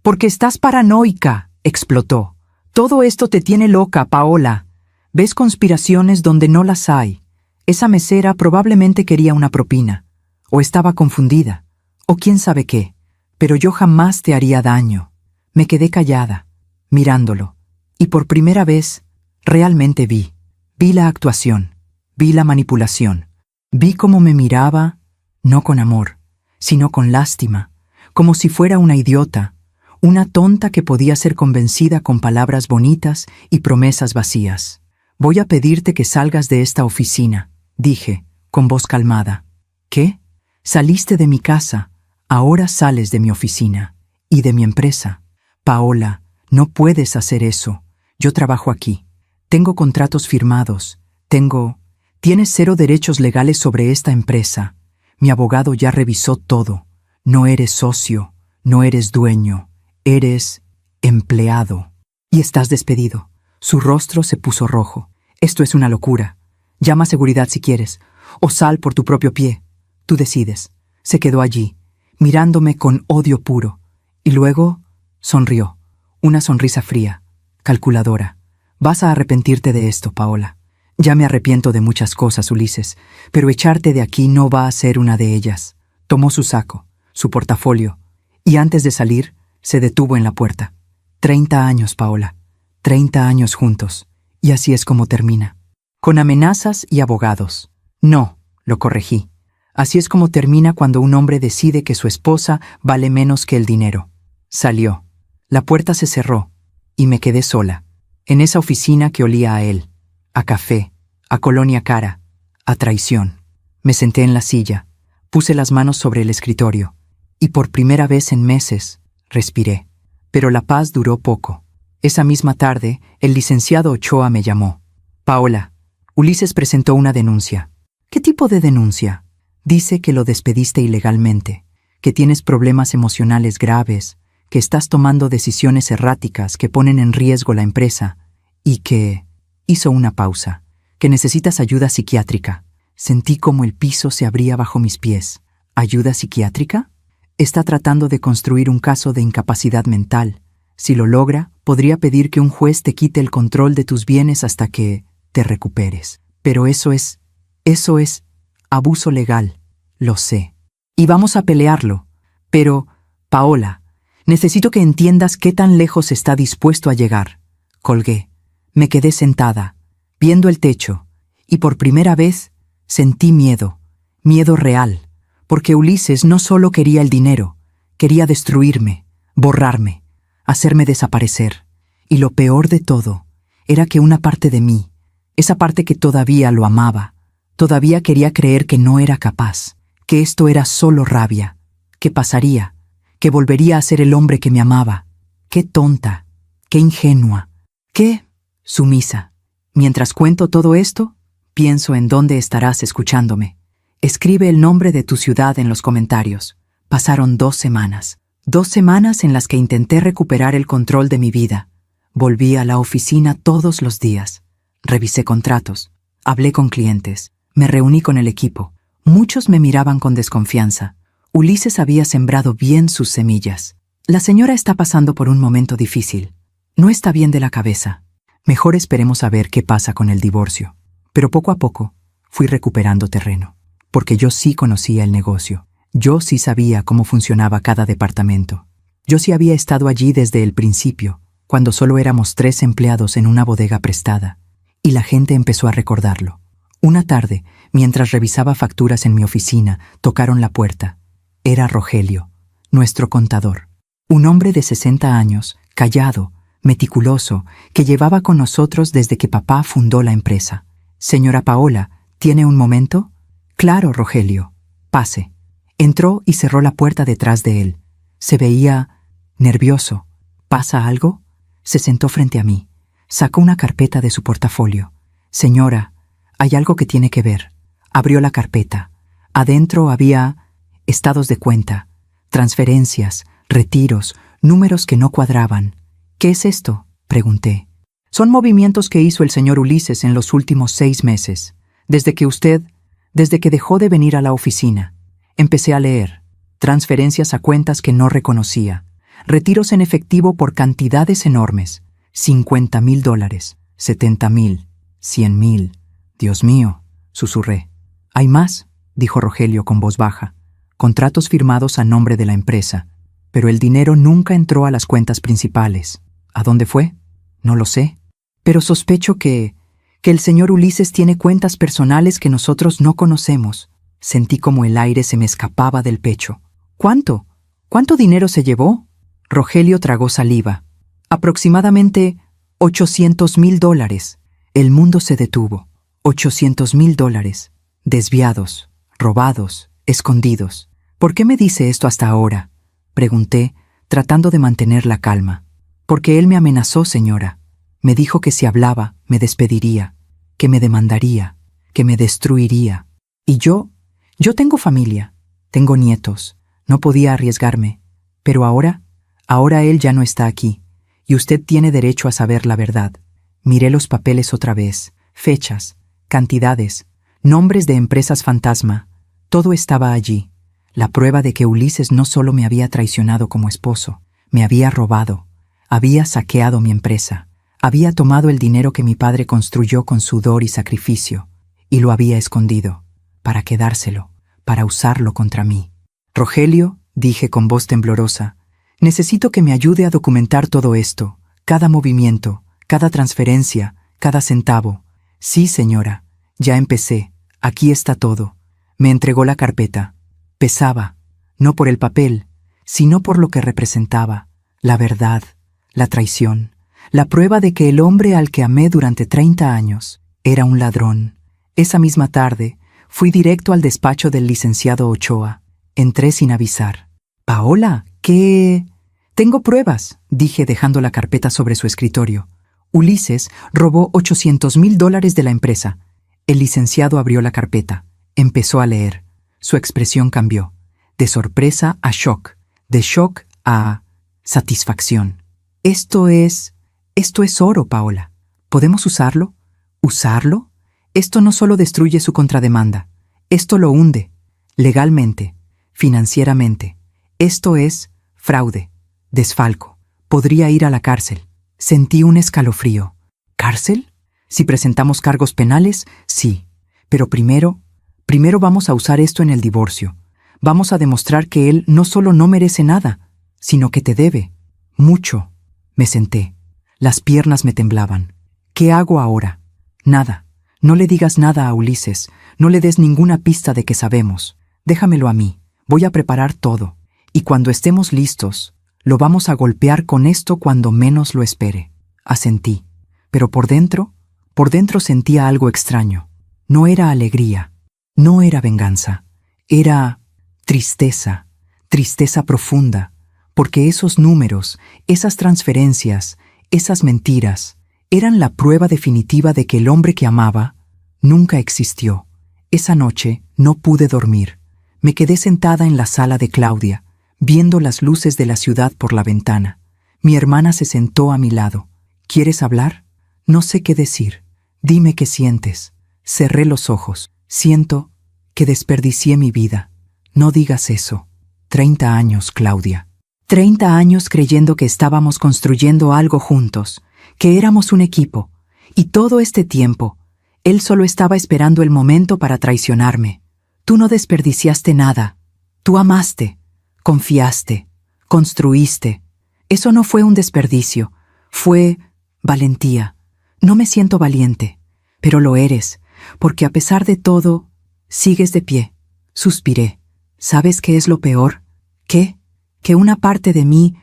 «Porque estás paranoica», explotó. «Todo esto te tiene loca, Paola. Ves conspiraciones donde no las hay. Esa mesera probablemente quería una propina. O estaba confundida. O quién sabe qué. Pero yo jamás te haría daño». Me quedé callada, mirándolo. Y por primera vez, realmente vi. Vi la actuación. Vi la manipulación. Vi cómo me miraba, no con amor, sino con lástima, como si fuera una idiota, una tonta que podía ser convencida con palabras bonitas y promesas vacías. «Voy a pedirte que salgas de esta oficina», dije, con voz calmada. «¿Qué? Saliste de mi casa, ahora sales de mi oficina y de mi empresa». «Paola, no puedes hacer eso. Yo trabajo aquí. Tengo contratos firmados. Tienes 0 derechos legales sobre esta empresa. Mi abogado ya revisó todo. No eres socio, no eres dueño. Eres empleado. Y estás despedido». Su rostro se puso rojo. «Esto es una locura. Llama a seguridad si quieres, o sal por tu propio pie. Tú decides». Se quedó allí, mirándome con odio puro, y luego sonrió. Una sonrisa fría, calculadora. «Vas a arrepentirte de esto, Paola. Ya me arrepiento de muchas cosas, Ulises, pero echarte de aquí no va a ser una de ellas». Tomó su saco, su portafolio, y antes de salir, se detuvo en la puerta. 30 años, Paola. 30 años juntos. Y así es como termina. Con amenazas y abogados. «No», lo corregí. «Así es como termina cuando un hombre decide que su esposa vale menos que el dinero». Salió. La puerta se cerró, y me quedé sola, en esa oficina que olía a él, a café, a colonia cara, a traición. Me senté en la silla, puse las manos sobre el escritorio, y por primera vez en meses, respiré. Pero la paz duró poco. Esa misma tarde, el licenciado Ochoa me llamó. «Paola, Ulises presentó una denuncia». «¿Qué tipo de denuncia?» «Dice que lo despediste ilegalmente, que tienes problemas emocionales graves, que estás tomando decisiones erráticas que ponen en riesgo la empresa y que...» Hizo una pausa. «Que necesitas ayuda psiquiátrica». Sentí como el piso se abría bajo mis pies. ¿Ayuda psiquiátrica? Está tratando de construir un caso de incapacidad mental. Si lo logra, podría pedir que un juez te quite el control de tus bienes hasta que te recuperes. Pero eso es abuso legal, lo sé. Y vamos a pelearlo. Pero, Paola, necesito que entiendas qué tan lejos está dispuesto a llegar». Colgué. Me quedé sentada, viendo el techo, y por primera vez sentí miedo, miedo real, porque Ulises no solo quería el dinero, quería destruirme, borrarme, hacerme desaparecer. Y lo peor de todo era que una parte de mí, esa parte que todavía lo amaba, todavía quería creer que no era capaz, que esto era solo rabia, ¿Qué pasaría? Que volvería a ser el hombre que me amaba. Qué tonta, qué ingenua, qué sumisa. Mientras cuento todo esto, pienso en dónde estarás escuchándome. Escribe el nombre de tu ciudad en los comentarios. Pasaron 2 semanas. 2 semanas en las que intenté recuperar el control de mi vida. Volví a la oficina todos los días. Revisé contratos. Hablé con clientes. Me reuní con el equipo. Muchos me miraban con desconfianza. Ulises había sembrado bien sus semillas. La señora está pasando por un momento difícil. No está bien de la cabeza. Mejor esperemos a ver qué pasa con el divorcio. Pero poco a poco fui recuperando terreno. Porque yo sí conocía el negocio. Yo sí sabía cómo funcionaba cada departamento. Yo sí había estado allí desde el principio, cuando solo éramos 3 empleados en una bodega prestada. Y la gente empezó a recordarlo. Una tarde, mientras revisaba facturas en mi oficina, tocaron la puerta. Era Rogelio, nuestro contador. Un hombre de 60 años, callado, meticuloso, que llevaba con nosotros desde que papá fundó la empresa. «Señora Paola, ¿tiene un momento?» «Claro, Rogelio. Pase». Entró y cerró la puerta detrás de él. Se veía nervioso. «¿Pasa algo?» Se sentó frente a mí. Sacó una carpeta de su portafolio. «Señora, hay algo que tiene que ver». Abrió la carpeta. Adentro había estados de cuenta, transferencias, retiros, números que no cuadraban. «¿Qué es esto?», pregunté. «Son movimientos que hizo el señor Ulises en los últimos 6 meses, desde que dejó de venir a la oficina». Empecé a leer. Transferencias a cuentas que no reconocía. Retiros en efectivo por cantidades enormes. $50,000, $70,000, $100,000. «Dios mío», susurré. «¿Hay más?», dijo Rogelio con voz baja. «Contratos firmados a nombre de la empresa. Pero el dinero nunca entró a las cuentas principales. ¿A dónde fue? No lo sé. Pero sospecho que el señor Ulises tiene cuentas personales que nosotros no conocemos». Sentí como el aire se me escapaba del pecho. «¿Cuánto? ¿Cuánto dinero se llevó?» Rogelio tragó saliva. «Aproximadamente $800,000. El mundo se detuvo. $800,000. Desviados, robados, escondidos. «¿Por qué me dice esto hasta ahora?», pregunté, tratando de mantener la calma. «Porque él me amenazó, señora. Me dijo que si hablaba, me despediría, que me demandaría, que me destruiría. Y yo tengo familia, tengo nietos, no podía arriesgarme. Pero ahora él ya no está aquí, y usted tiene derecho a saber la verdad». Miré los papeles otra vez, fechas, cantidades, nombres de empresas fantasma. Todo estaba allí. La prueba de que Ulises no solo me había traicionado como esposo, me había robado, había saqueado mi empresa, había tomado el dinero que mi padre construyó con sudor y sacrificio, y lo había escondido, para quedárselo, para usarlo contra mí. «Rogelio», dije con voz temblorosa, «necesito que me ayude a documentar todo esto, cada movimiento, cada transferencia, cada centavo». «Sí, señora, ya empecé, aquí está todo». Me entregó la carpeta. Pesaba, no por el papel, sino por lo que representaba, la verdad, la traición, la prueba de que el hombre al que amé durante 30 años era un ladrón. Esa misma tarde, fui directo al despacho del licenciado Ochoa. Entré sin avisar. «Paola, ¿qué...?» «Tengo pruebas», dije dejando la carpeta sobre su escritorio. «Ulises robó $800,000 de la empresa». El licenciado abrió la carpeta. Empezó a leer. Su expresión cambió. De sorpresa a shock. De shock a satisfacción. Esto es oro, Paola. ¿Podemos usarlo? ¿Usarlo? Esto no solo destruye su contrademanda. Esto lo hunde. Legalmente. Financieramente. Esto es fraude. Desfalco. Podría ir a la cárcel». Sentí un escalofrío. ¿Cárcel? Si presentamos cargos penales, sí. Pero primero vamos a usar esto en el divorcio. Vamos a demostrar que él no solo no merece nada, sino que te debe. Mucho. Me senté. Las piernas me temblaban. ¿Qué hago ahora? Nada. No le digas nada a Ulises. No le des ninguna pista de que sabemos. Déjamelo a mí. Voy a preparar todo. Y cuando estemos listos, lo vamos a golpear con esto cuando menos lo espere. Asentí. Pero por dentro sentía algo extraño. No era alegría. No era venganza. Era tristeza. tristeza profunda, porque esos números, esas transferencias, esas mentiras, eran la prueba definitiva de que el hombre que amaba nunca existió. Esa noche no pude dormir. Me quedé sentada en la sala de Claudia, viendo las luces de la ciudad por la ventana. Mi hermana se sentó a mi lado. ¿Quieres hablar? No sé qué decir. Dime qué sientes. Cerré los ojos. Siento que desperdicié mi vida. No digas eso. 30 años, Claudia. 30 años creyendo que estábamos construyendo algo juntos, que éramos un equipo. Y todo este tiempo, él solo estaba esperando el momento para traicionarme. Tú no desperdiciaste nada. Tú amaste, confiaste, construiste. Eso no fue un desperdicio. Fue valentía. No me siento valiente, pero lo eres, porque a pesar de todo, sigues de pie. Suspiré. ¿Sabes qué es lo peor? ¿Qué? Que una parte de mí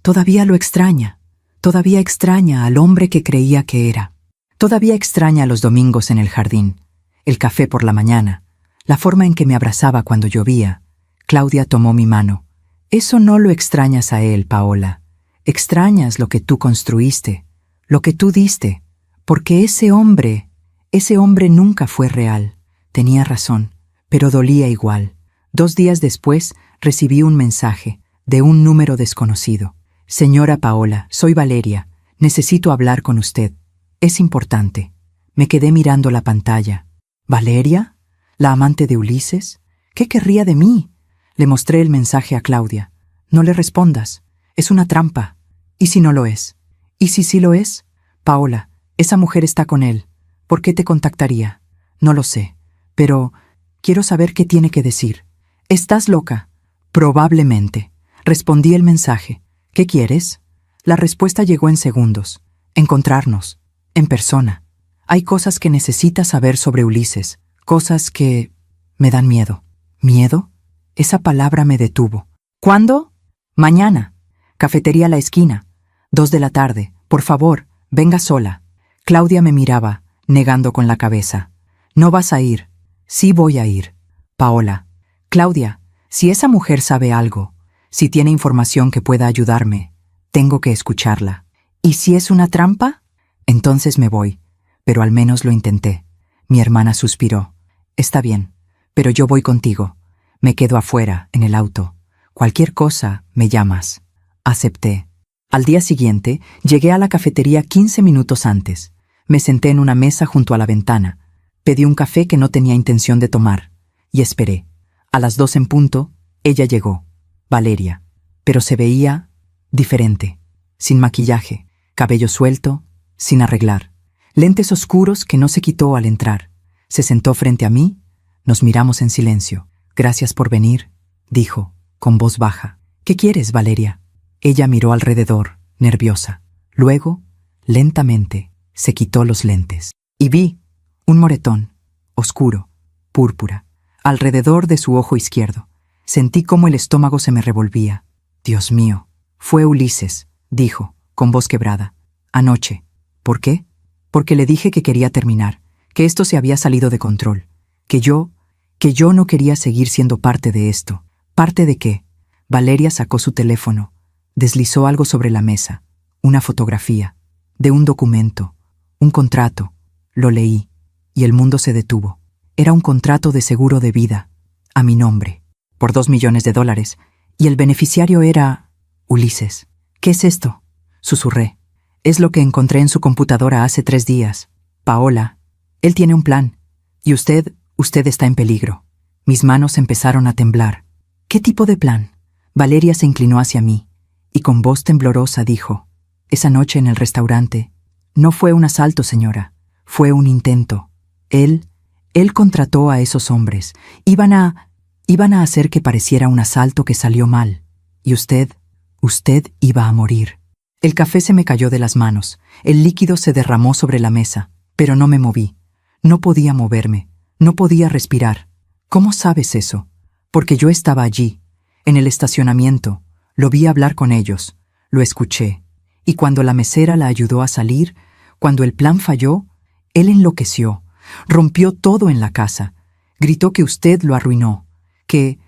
todavía lo extraña. Todavía extraña al hombre que creía que era. Todavía extraña los domingos en el jardín, el café por la mañana, la forma en que me abrazaba cuando llovía. Claudia tomó mi mano. Eso no lo extrañas a él, Paola. Extrañas lo que tú construiste, lo que tú diste, porque ese hombre nunca fue real. Tenía razón, pero dolía igual. 2 días después recibí un mensaje de un número desconocido. Señora Paola, soy Valeria. Necesito hablar con usted. Es importante. Me quedé mirando la pantalla. ¿Valeria? ¿La amante de Ulises? ¿Qué querría de mí? Le mostré el mensaje a Claudia. No le respondas. Es una trampa. ¿Y si no lo es? ¿Y si sí lo es? Paola, esa mujer está con él. ¿Por qué te contactaría? No lo sé, pero quiero saber qué tiene que decir. ¿Estás loca? Probablemente. Respondí el mensaje. ¿Qué quieres? La respuesta llegó en segundos. Encontrarnos. En persona. Hay cosas que necesitas saber sobre Ulises. Cosas que me dan miedo. ¿Miedo? Esa palabra me detuvo. ¿Cuándo? Mañana. Cafetería a la esquina. 2 de la tarde. Por favor, venga sola. Claudia me miraba, negando con la cabeza. No vas a ir. Sí voy a ir. Paola. Claudia, si esa mujer sabe algo, si tiene información que pueda ayudarme, tengo que escucharla. ¿Y si es una trampa? Entonces me voy, pero al menos lo intenté. Mi hermana suspiró. Está bien, pero yo voy contigo. Me quedo afuera, en el auto. Cualquier cosa, me llamas. Acepté. Al día siguiente, llegué a la cafetería 15 minutos antes. Me senté en una mesa junto a la ventana. Pedí un café que no tenía intención de tomar. Y esperé. A las 2 en punto, ella llegó. Valeria. Pero se veía diferente. Sin maquillaje, cabello suelto, sin arreglar. Lentes oscuros que no se quitó al entrar. Se sentó frente a mí. Nos miramos en silencio. Gracias por venir, dijo, con voz baja. ¿Qué quieres, Valeria? Ella miró alrededor, nerviosa. Luego, lentamente, se quitó los lentes. Y vi un moretón, oscuro, púrpura, alrededor de su ojo izquierdo. Sentí cómo el estómago se me revolvía. Dios mío, fue Ulises, dijo, con voz quebrada. Anoche. ¿Por qué? Porque le dije que quería terminar, que esto se había salido de control, que yo no quería seguir siendo parte de esto. ¿Parte de qué? Valeria sacó su teléfono, deslizó algo sobre la mesa, una fotografía, de un documento, un contrato. Lo leí, y el mundo se detuvo. Era un contrato de seguro de vida, a mi nombre, por $2 millones, y el beneficiario era Ulises. ¿Qué es esto? Susurré. Es lo que encontré en su computadora hace 3 días. Paola, él tiene un plan, y usted está en peligro. Mis manos empezaron a temblar. ¿Qué tipo de plan? Valeria se inclinó hacia mí, y con voz temblorosa dijo, esa noche en el restaurante, no fue un asalto, señora, fue un intento. Él contrató a esos hombres. Iban a hacer que pareciera un asalto que salió mal. Y usted iba a morir. El café se me cayó de las manos. El líquido se derramó sobre la mesa, pero no me moví. No podía moverme. No podía respirar. ¿Cómo sabes eso? Porque yo estaba allí, en el estacionamiento. Lo vi hablar con ellos. Lo escuché. Y cuando la mesera la ayudó a salir, cuando el plan falló, él enloqueció. Rompió todo en la casa. Gritó que usted lo arruinó. Que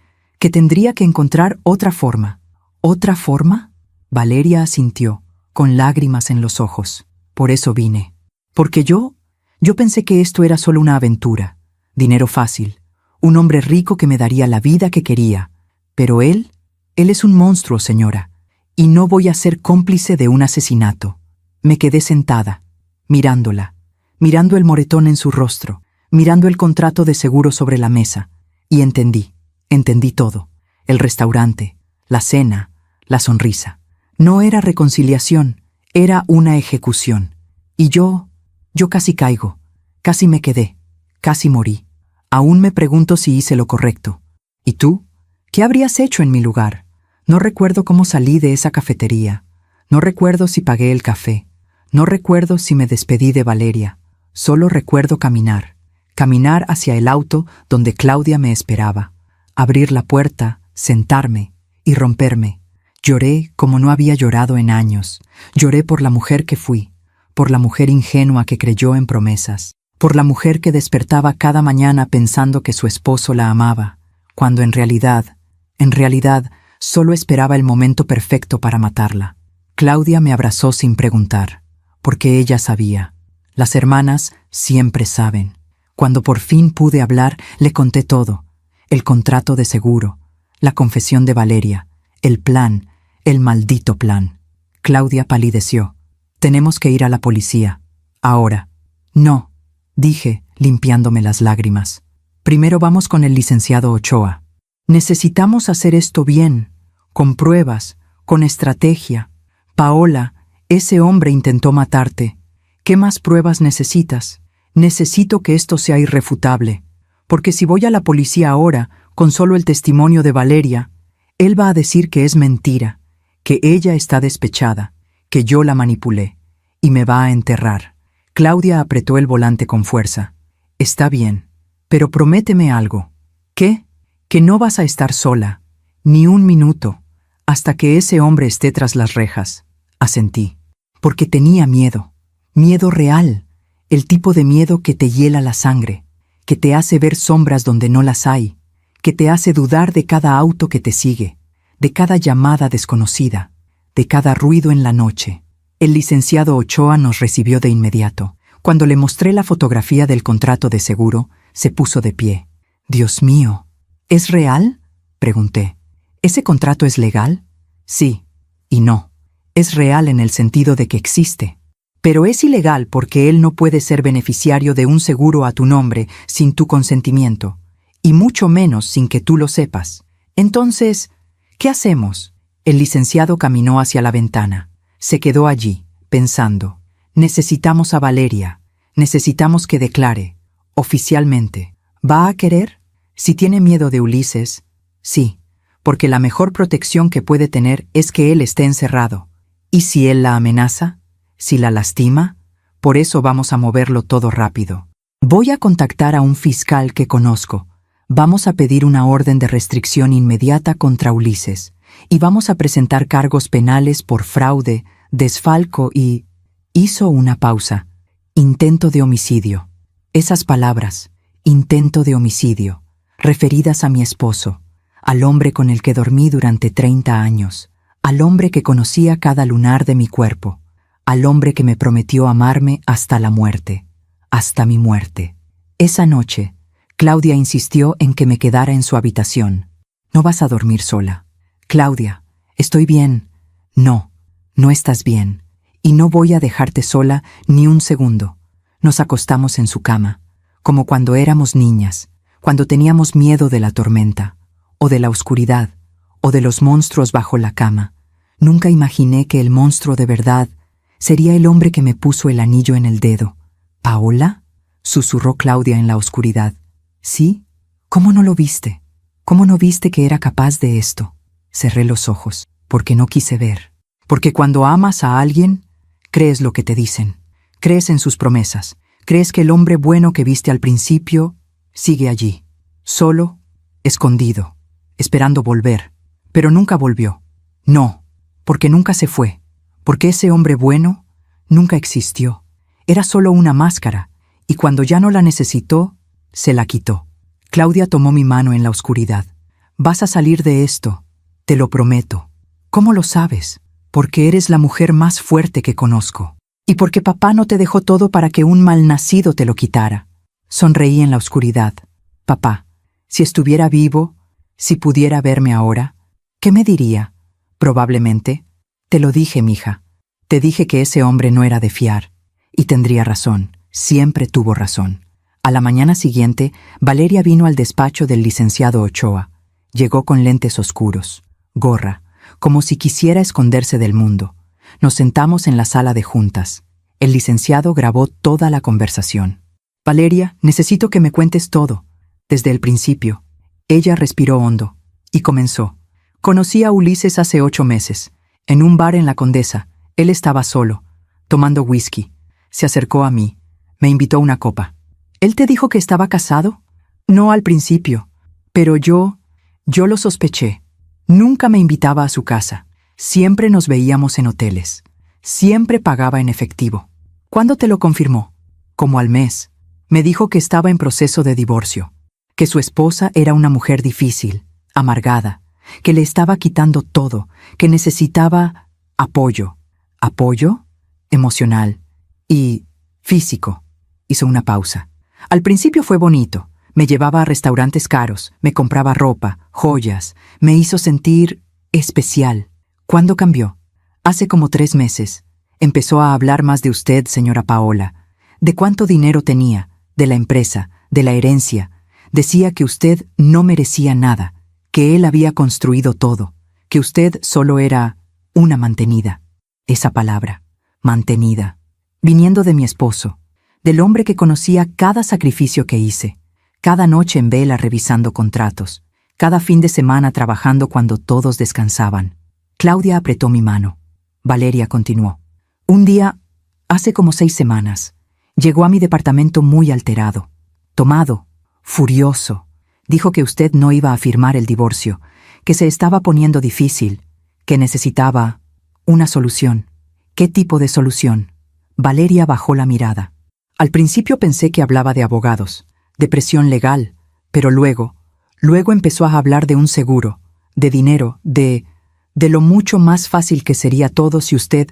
que tendría que encontrar otra forma. ¿Otra forma? Valeria asintió, con lágrimas en los ojos. Por eso vine. Porque yo pensé que esto era solo una aventura, dinero fácil, un hombre rico que me daría la vida que quería. Pero él es un monstruo, señora, y no voy a ser cómplice de un asesinato. Me quedé sentada, mirándola, mirando el moretón en su rostro, mirando el contrato de seguro sobre la mesa, y entendí todo. El restaurante, la cena, la sonrisa. No era reconciliación, era una ejecución. Y yo casi caigo, casi me quedé, casi morí. Aún me pregunto si hice lo correcto. ¿Y tú? ¿Qué habrías hecho en mi lugar? No recuerdo cómo salí de esa cafetería. No recuerdo si pagué el café. No recuerdo si me despedí de Valeria. Solo recuerdo caminar hacia el auto donde Claudia me esperaba. Abrir la puerta, sentarme y romperme. Lloré como no había llorado en años. Lloré por la mujer que fui, por la mujer ingenua que creyó en promesas, por la mujer que despertaba cada mañana pensando que su esposo la amaba, cuando en realidad, solo esperaba el momento perfecto para matarla. Claudia me abrazó sin preguntar, porque ella sabía. Las hermanas siempre saben. Cuando por fin pude hablar, le conté todo. El contrato de seguro, la confesión de Valeria, el plan, el maldito plan. Claudia palideció. Tenemos que ir a la policía. Ahora. No, dije, limpiándome las lágrimas. Primero vamos con el licenciado Ochoa. Necesitamos hacer esto bien, con pruebas, con estrategia. Paola, ese hombre intentó matarte. ¿Qué más pruebas necesitas? Necesito que esto sea irrefutable, porque si voy a la policía ahora, con solo el testimonio de Valeria, él va a decir que es mentira, que ella está despechada, que yo la manipulé, y me va a enterrar. Claudia apretó el volante con fuerza. Está bien, pero prométeme algo. ¿Qué? Que no vas a estar sola, ni un minuto, hasta que ese hombre esté tras las rejas. Asentí, porque tenía miedo, miedo real, el tipo de miedo que te hiela la sangre, que te hace ver sombras donde no las hay, que te hace dudar de cada auto que te sigue, de cada llamada desconocida, de cada ruido en la noche. El licenciado Ochoa nos recibió de inmediato. Cuando le mostré la fotografía del contrato de seguro, se puso de pie. Dios mío, ¿es real? Pregunté. ¿Ese contrato es legal? Sí y no. Es real en el sentido de que existe. Pero es ilegal porque él no puede ser beneficiario de un seguro a tu nombre sin tu consentimiento, y mucho menos sin que tú lo sepas. Entonces, ¿qué hacemos? El licenciado caminó hacia la ventana. Se quedó allí, pensando. Necesitamos a Valeria. Necesitamos que declare, oficialmente. ¿Va a querer? Si tiene miedo de Ulises, sí, porque la mejor protección que puede tener es que él esté encerrado. ¿Y si él la amenaza? ¿Si la lastima? Por eso vamos a moverlo todo rápido. Voy a contactar a un fiscal que conozco. Vamos a pedir una orden de restricción inmediata contra Ulises. Y vamos a presentar cargos penales por fraude, desfalco y... Hizo una pausa. Intento de homicidio. Esas palabras, intento de homicidio, referidas a mi esposo, al hombre con el que dormí durante 30 años, al hombre que conocía cada lunar de mi cuerpo, al hombre que me prometió amarme hasta la muerte, hasta mi muerte. Esa noche, Claudia insistió en que me quedara en su habitación. No vas a dormir sola. Claudia, estoy bien. No, no estás bien. Y no voy a dejarte sola ni un segundo. Nos acostamos en su cama, como cuando éramos niñas, cuando teníamos miedo de la tormenta, o de la oscuridad, o de los monstruos bajo la cama. Nunca imaginé que el monstruo de verdad sería el hombre que me puso el anillo en el dedo. ¿Paola? Susurró Claudia en la oscuridad. ¿Sí? ¿Cómo no lo viste? ¿Cómo no viste que era capaz de esto? Cerré los ojos, porque no quise ver. Porque cuando amas a alguien, crees lo que te dicen. Crees en sus promesas. Crees que el hombre bueno que viste al principio sigue allí, solo, escondido, esperando volver. Pero nunca volvió. No, porque nunca se fue. Porque ese hombre bueno nunca existió. Era solo una máscara, y cuando ya no la necesitó, se la quitó. Claudia tomó mi mano en la oscuridad. Vas a salir de esto, te lo prometo. ¿Cómo lo sabes? Porque eres la mujer más fuerte que conozco. Y porque papá no te dejó todo para que un malnacido te lo quitara. Sonreí en la oscuridad. Papá, si estuviera vivo, si pudiera verme ahora, ¿qué me diría? Probablemente. Te lo dije, mija. Te dije que ese hombre no era de fiar. Y tendría razón. Siempre tuvo razón. A la mañana siguiente, Valeria vino al despacho del licenciado Ochoa. Llegó con lentes oscuros, gorra, como si quisiera esconderse del mundo. Nos sentamos en la sala de juntas. El licenciado grabó toda la conversación. Valeria, necesito que me cuentes todo, desde el principio. Ella respiró hondo y comenzó. Conocí a Ulises hace 8 meses, en un bar en La Condesa. Él estaba solo, tomando whisky. Se acercó a mí, me invitó una copa. ¿Él te dijo que estaba casado? No al principio, pero yo lo sospeché. Nunca me invitaba a su casa. Siempre nos veíamos en hoteles. Siempre pagaba en efectivo. ¿Cuándo te lo confirmó? Como al mes. Me dijo que estaba en proceso de divorcio, que su esposa era una mujer difícil, amargada, que le estaba quitando todo, que necesitaba apoyo. ¿Apoyo? Emocional y físico. Hizo una pausa. Al principio fue bonito. Me llevaba a restaurantes caros, me compraba ropa, joyas, me hizo sentir especial. ¿Cuándo cambió? Hace como 3 meses. Empezó a hablar más de usted, señora Paola. De cuánto dinero tenía, de la empresa, de la herencia. Decía que usted no merecía nada, que él había construido todo, que usted solo era una mantenida. Esa palabra, mantenida, viniendo de mi esposo, del hombre que conocía cada sacrificio que hice. Cada noche en vela revisando contratos, cada fin de semana trabajando cuando todos descansaban. Claudia apretó mi mano. Valeria continuó. Un día, hace como 6 semanas, llegó a mi departamento muy alterado, tomado, furioso. Dijo que usted no iba a firmar el divorcio, que se estaba poniendo difícil, que necesitaba una solución. ¿Qué tipo de solución? Valeria bajó la mirada. Al principio pensé que hablaba de abogados, de presión legal, pero luego empezó a hablar de un seguro, de dinero, de lo mucho más fácil que sería todo si usted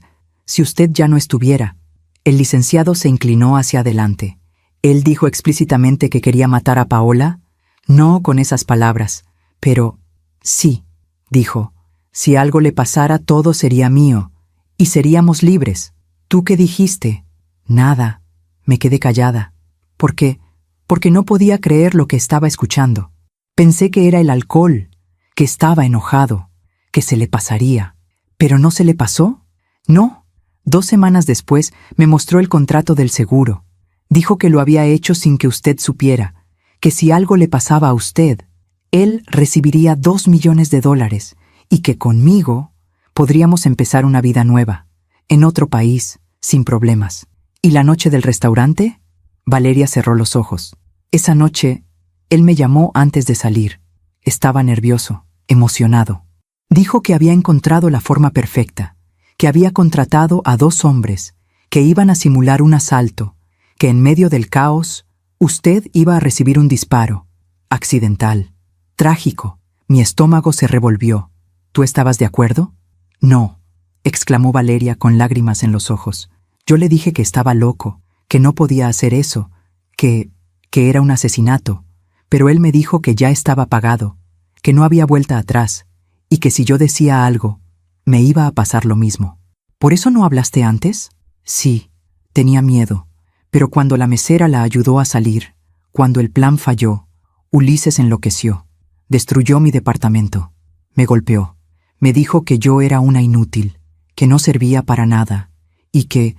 ya no estuviera. El licenciado se inclinó hacia adelante. ¿Él dijo explícitamente que quería matar a Paola? No con esas palabras, pero sí, dijo, si algo le pasara todo sería mío, y seríamos libres. ¿Tú qué dijiste? Nada. Me quedé callada. ¿Por qué? Porque no podía creer lo que estaba escuchando. Pensé que era el alcohol, que estaba enojado, que se le pasaría. ¿Pero no se le pasó? No. 2 semanas después me mostró el contrato del seguro. Dijo que lo había hecho sin que usted supiera, que si algo le pasaba a usted, él recibiría $2 millones y que conmigo podríamos empezar una vida nueva, en otro país, sin problemas. ¿Y la noche del restaurante? Valeria cerró los ojos. Esa noche, él me llamó antes de salir. Estaba nervioso, emocionado. Dijo que había encontrado la forma perfecta, que había contratado a 2 hombres, que iban a simular un asalto, que en medio del caos, usted iba a recibir un disparo. Accidental. Trágico. Mi estómago se revolvió. ¿Tú estabas de acuerdo? No, exclamó Valeria con lágrimas en los ojos. Yo le dije que estaba loco, que no podía hacer eso, que era un asesinato, pero él me dijo que ya estaba pagado, que no había vuelta atrás, y que si yo decía algo, me iba a pasar lo mismo. ¿Por eso no hablaste antes? Sí, tenía miedo, pero cuando la mesera la ayudó a salir, cuando el plan falló, Ulises enloqueció, destruyó mi departamento, me golpeó, me dijo que yo era una inútil, que no servía para nada, y que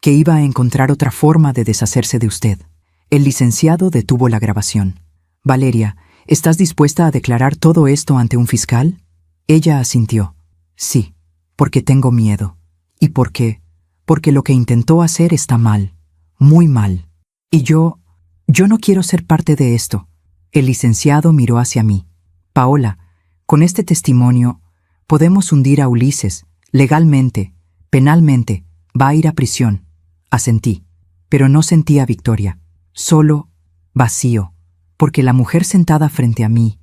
iba a encontrar otra forma de deshacerse de usted. El licenciado detuvo la grabación. Valeria, ¿estás dispuesta a declarar todo esto ante un fiscal? Ella asintió. Sí, porque tengo miedo. ¿Y por qué? Porque lo que intentó hacer está mal, muy mal. Y yo no quiero ser parte de esto. El licenciado miró hacia mí. Paola, con este testimonio, podemos hundir a Ulises, legalmente, penalmente, va a ir a prisión. Asentí, pero no sentía victoria, solo vacío, porque la mujer sentada frente a mí,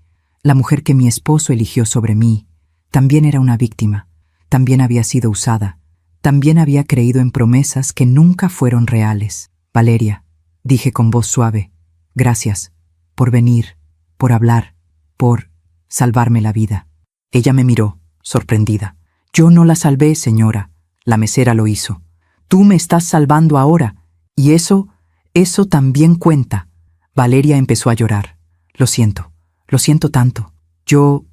La mujer que mi esposo eligió sobre mí también era una víctima, también había sido usada, también había creído en promesas que nunca fueron reales. Valeria, dije con voz suave, gracias por venir, por hablar, por salvarme la vida. Ella me miró, sorprendida. Yo no la salvé, señora. La mesera lo hizo. Tú me estás salvando ahora, y eso también cuenta. Valeria empezó a llorar. Lo siento tanto. Yo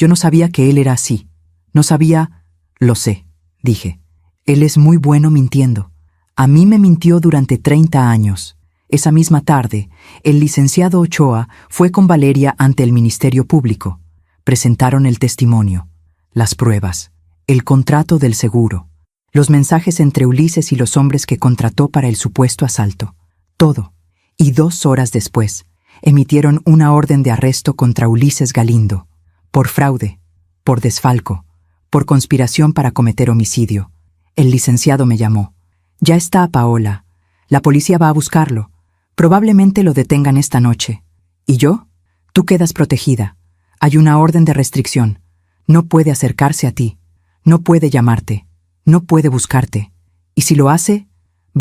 no sabía que él era así. No sabía. Lo sé, dije. Él es muy bueno mintiendo. A mí me mintió durante 30 años. Esa misma tarde, el licenciado Ochoa fue con Valeria ante el Ministerio Público. Presentaron el testimonio, las pruebas, el contrato del seguro, los mensajes entre Ulises y los hombres que contrató para el supuesto asalto. Todo. Y 2 horas después, emitieron una orden de arresto contra Ulises Galindo, por fraude, por desfalco, por conspiración para cometer homicidio. El licenciado me llamó. Ya está, Paola. La policía va a buscarlo. Probablemente lo detengan esta noche. ¿Y yo? Tú quedas protegida. Hay una orden de restricción. No puede acercarse a ti. No puede llamarte. No puede buscarte. Y si lo hace,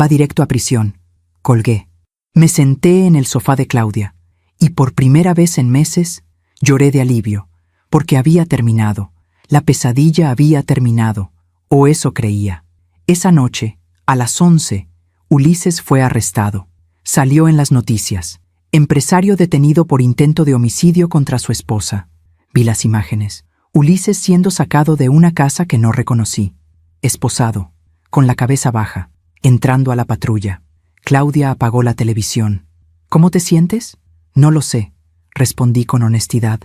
va directo a prisión. Colgué. Me senté en el sofá de Claudia. Y por primera vez en meses, lloré de alivio. Porque había terminado. La pesadilla había terminado. O eso creía. Esa noche, a las 11, Ulises fue arrestado. Salió en las noticias. Empresario detenido por intento de homicidio contra su esposa. Vi las imágenes. Ulises siendo sacado de una casa que no reconocí. Esposado, con la cabeza baja, entrando a la patrulla. Claudia apagó la televisión. ¿Cómo te sientes? No lo sé, respondí con honestidad.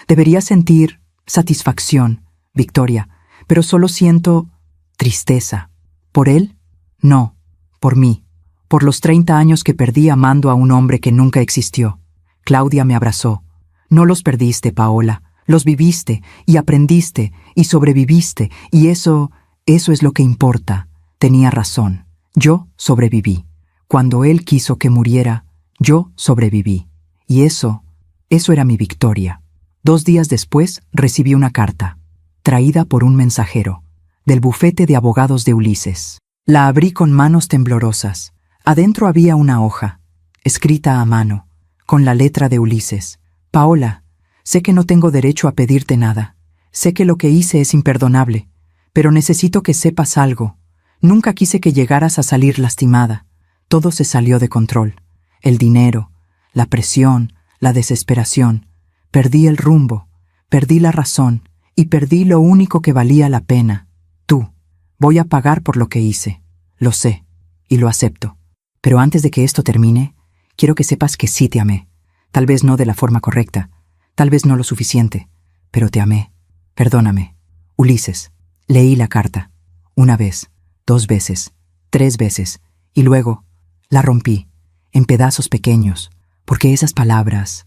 Debería sentir satisfacción, victoria, pero solo siento tristeza. ¿Por él? No, por mí. Por los 30 años que perdí amando a un hombre que nunca existió. Claudia me abrazó. No los perdiste, Paola. Los viviste, y aprendiste, y sobreviviste, y eso es lo que importa. Tenía razón. Yo sobreviví. Cuando él quiso que muriera, yo sobreviví. Y eso era mi victoria. 2 días después recibí una carta, traída por un mensajero, del bufete de abogados de Ulises. La abrí con manos temblorosas. Adentro había una hoja, escrita a mano, con la letra de Ulises. Paola, sé que no tengo derecho a pedirte nada. Sé que lo que hice es imperdonable, pero necesito que sepas algo. Nunca quise que llegaras a salir lastimada. Todo se salió de control. El dinero, la presión, la desesperación. Perdí el rumbo, perdí la razón y perdí lo único que valía la pena. Tú. Voy a pagar por lo que hice. Lo sé y lo acepto. Pero antes de que esto termine, quiero que sepas que sí te amé. Tal vez no de la forma correcta, tal vez no lo suficiente, pero te amé. Perdóname. Ulises. Leí la carta. 1 vez, 2 veces, 3 veces, y luego la rompí, en pedazos pequeños, porque esas palabras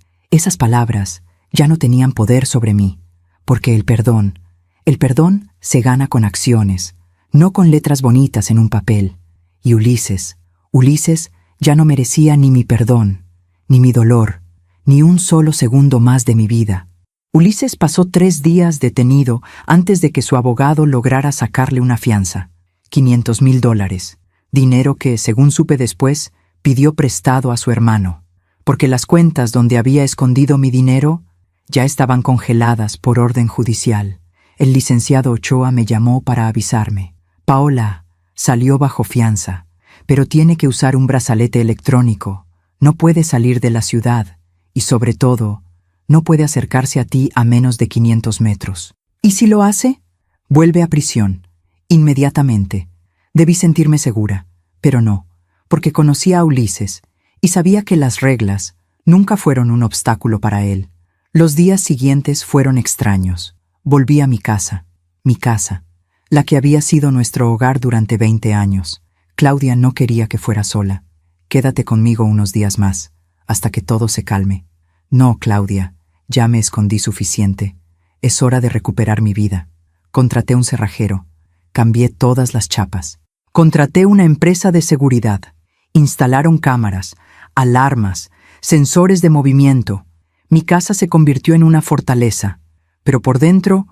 ya no tenían poder sobre mí, porque el perdón se gana con acciones, no con letras bonitas en un papel. Y Ulises ya no merecía ni mi perdón, ni mi dolor, ni un solo segundo más de mi vida. Ulises pasó 3 días detenido antes de que su abogado lograra sacarle una fianza, $500,000, dinero que, según supe después, pidió prestado a su hermano, porque las cuentas donde había escondido mi dinero ya estaban congeladas por orden judicial. El licenciado Ochoa me llamó para avisarme. Paola, salió bajo fianza, pero tiene que usar un brazalete electrónico. No puede salir de la ciudad y, sobre todo, no puede acercarse a ti a menos de 500 metros. ¿Y si lo hace? Vuelve a prisión, inmediatamente. Debí sentirme segura, pero no, porque conocía a Ulises y sabía que las reglas nunca fueron un obstáculo para él. Los días siguientes fueron extraños. Volví a mi casa, la que había sido nuestro hogar durante 20 años. Claudia no quería que fuera sola. Quédate conmigo unos días más, hasta que todo se calme. No, Claudia, ya me escondí suficiente. Es hora de recuperar mi vida. Contraté un cerrajero. Cambié todas las chapas. Contraté una empresa de seguridad. Instalaron cámaras, alarmas, sensores de movimiento. Mi casa se convirtió en una fortaleza, pero por dentro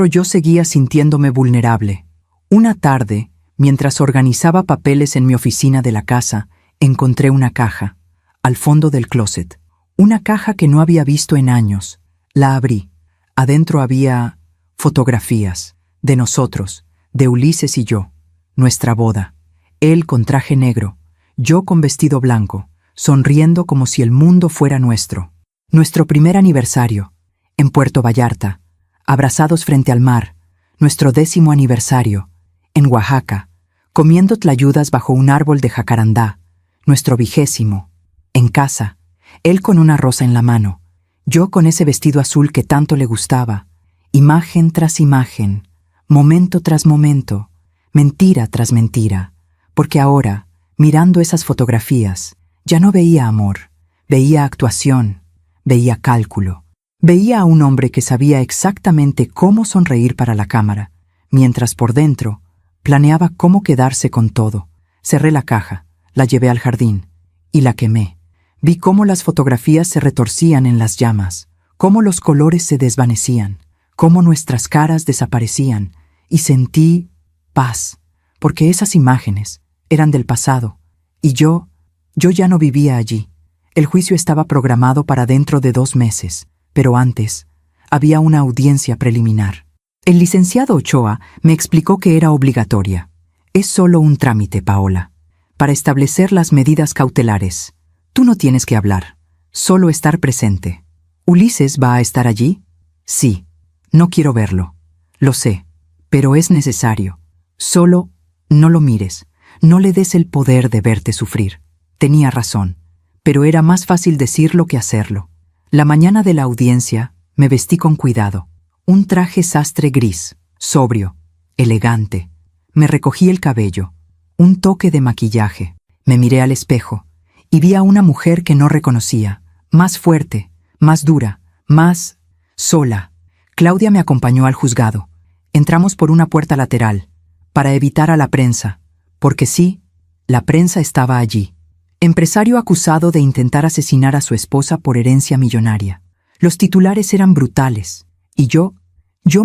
yo seguía sintiéndome vulnerable. Una tarde, mientras organizaba papeles en mi oficina de la casa, encontré una caja, al fondo del closet. Una caja que no había visto en años. La abrí. Adentro había fotografías de nosotros, de Ulises y yo. Nuestra boda. Él con traje negro, yo con vestido blanco, sonriendo como si el mundo fuera nuestro. Nuestro primer aniversario, en Puerto Vallarta, abrazados frente al mar. Nuestro 10º aniversario, en Oaxaca, comiendo tlayudas bajo un árbol de jacarandá. Nuestro 20º, en casa, él con una rosa en la mano, yo con ese vestido azul que tanto le gustaba. Imagen tras imagen, momento tras momento, mentira tras mentira, porque ahora, mirando esas fotografías, ya no veía amor, veía actuación, veía cálculo. Veía a un hombre que sabía exactamente cómo sonreír para la cámara, mientras por dentro planeaba cómo quedarse con todo. Cerré la caja, la llevé al jardín y la quemé. Vi cómo las fotografías se retorcían en las llamas, cómo los colores se desvanecían, cómo nuestras caras desaparecían, y sentí paz, porque esas imágenes eran del pasado, y yo ya no vivía allí. El juicio estaba programado para dentro de 2 meses, pero antes había una audiencia preliminar. El licenciado Ochoa me explicó que era obligatoria. Es solo un trámite, Paola, para establecer las medidas cautelares. Tú no tienes que hablar, solo estar presente. ¿Ulises va a estar allí? Sí. No quiero verlo. Lo sé, pero es necesario. Solo no lo mires, no le des el poder de verte sufrir. Tenía razón, pero era más fácil decirlo que hacerlo. La mañana de la audiencia me vestí con cuidado. Un traje sastre gris, sobrio, elegante. Me recogí el cabello, un toque de maquillaje. Me miré al espejo y vi a una mujer que no reconocía, más fuerte, más dura, más sola. Claudia me acompañó al juzgado. Entramos por una puerta lateral, para evitar a la prensa, porque sí, la prensa estaba allí. Empresario acusado de intentar asesinar a su esposa por herencia millonaria. Los titulares eran brutales, y yo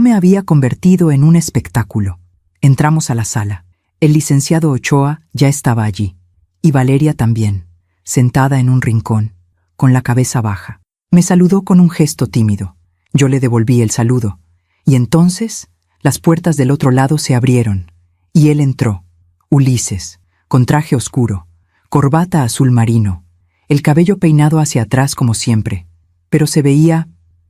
me había convertido en un espectáculo. Entramos a la sala. El licenciado Ochoa ya estaba allí, y Valeria también, sentada en un rincón, con la cabeza baja. Me saludó con un gesto tímido. Yo le devolví el saludo, y entonces las puertas del otro lado se abrieron, y él entró. Ulises, con traje oscuro, corbata azul marino, el cabello peinado hacia atrás como siempre, pero se veía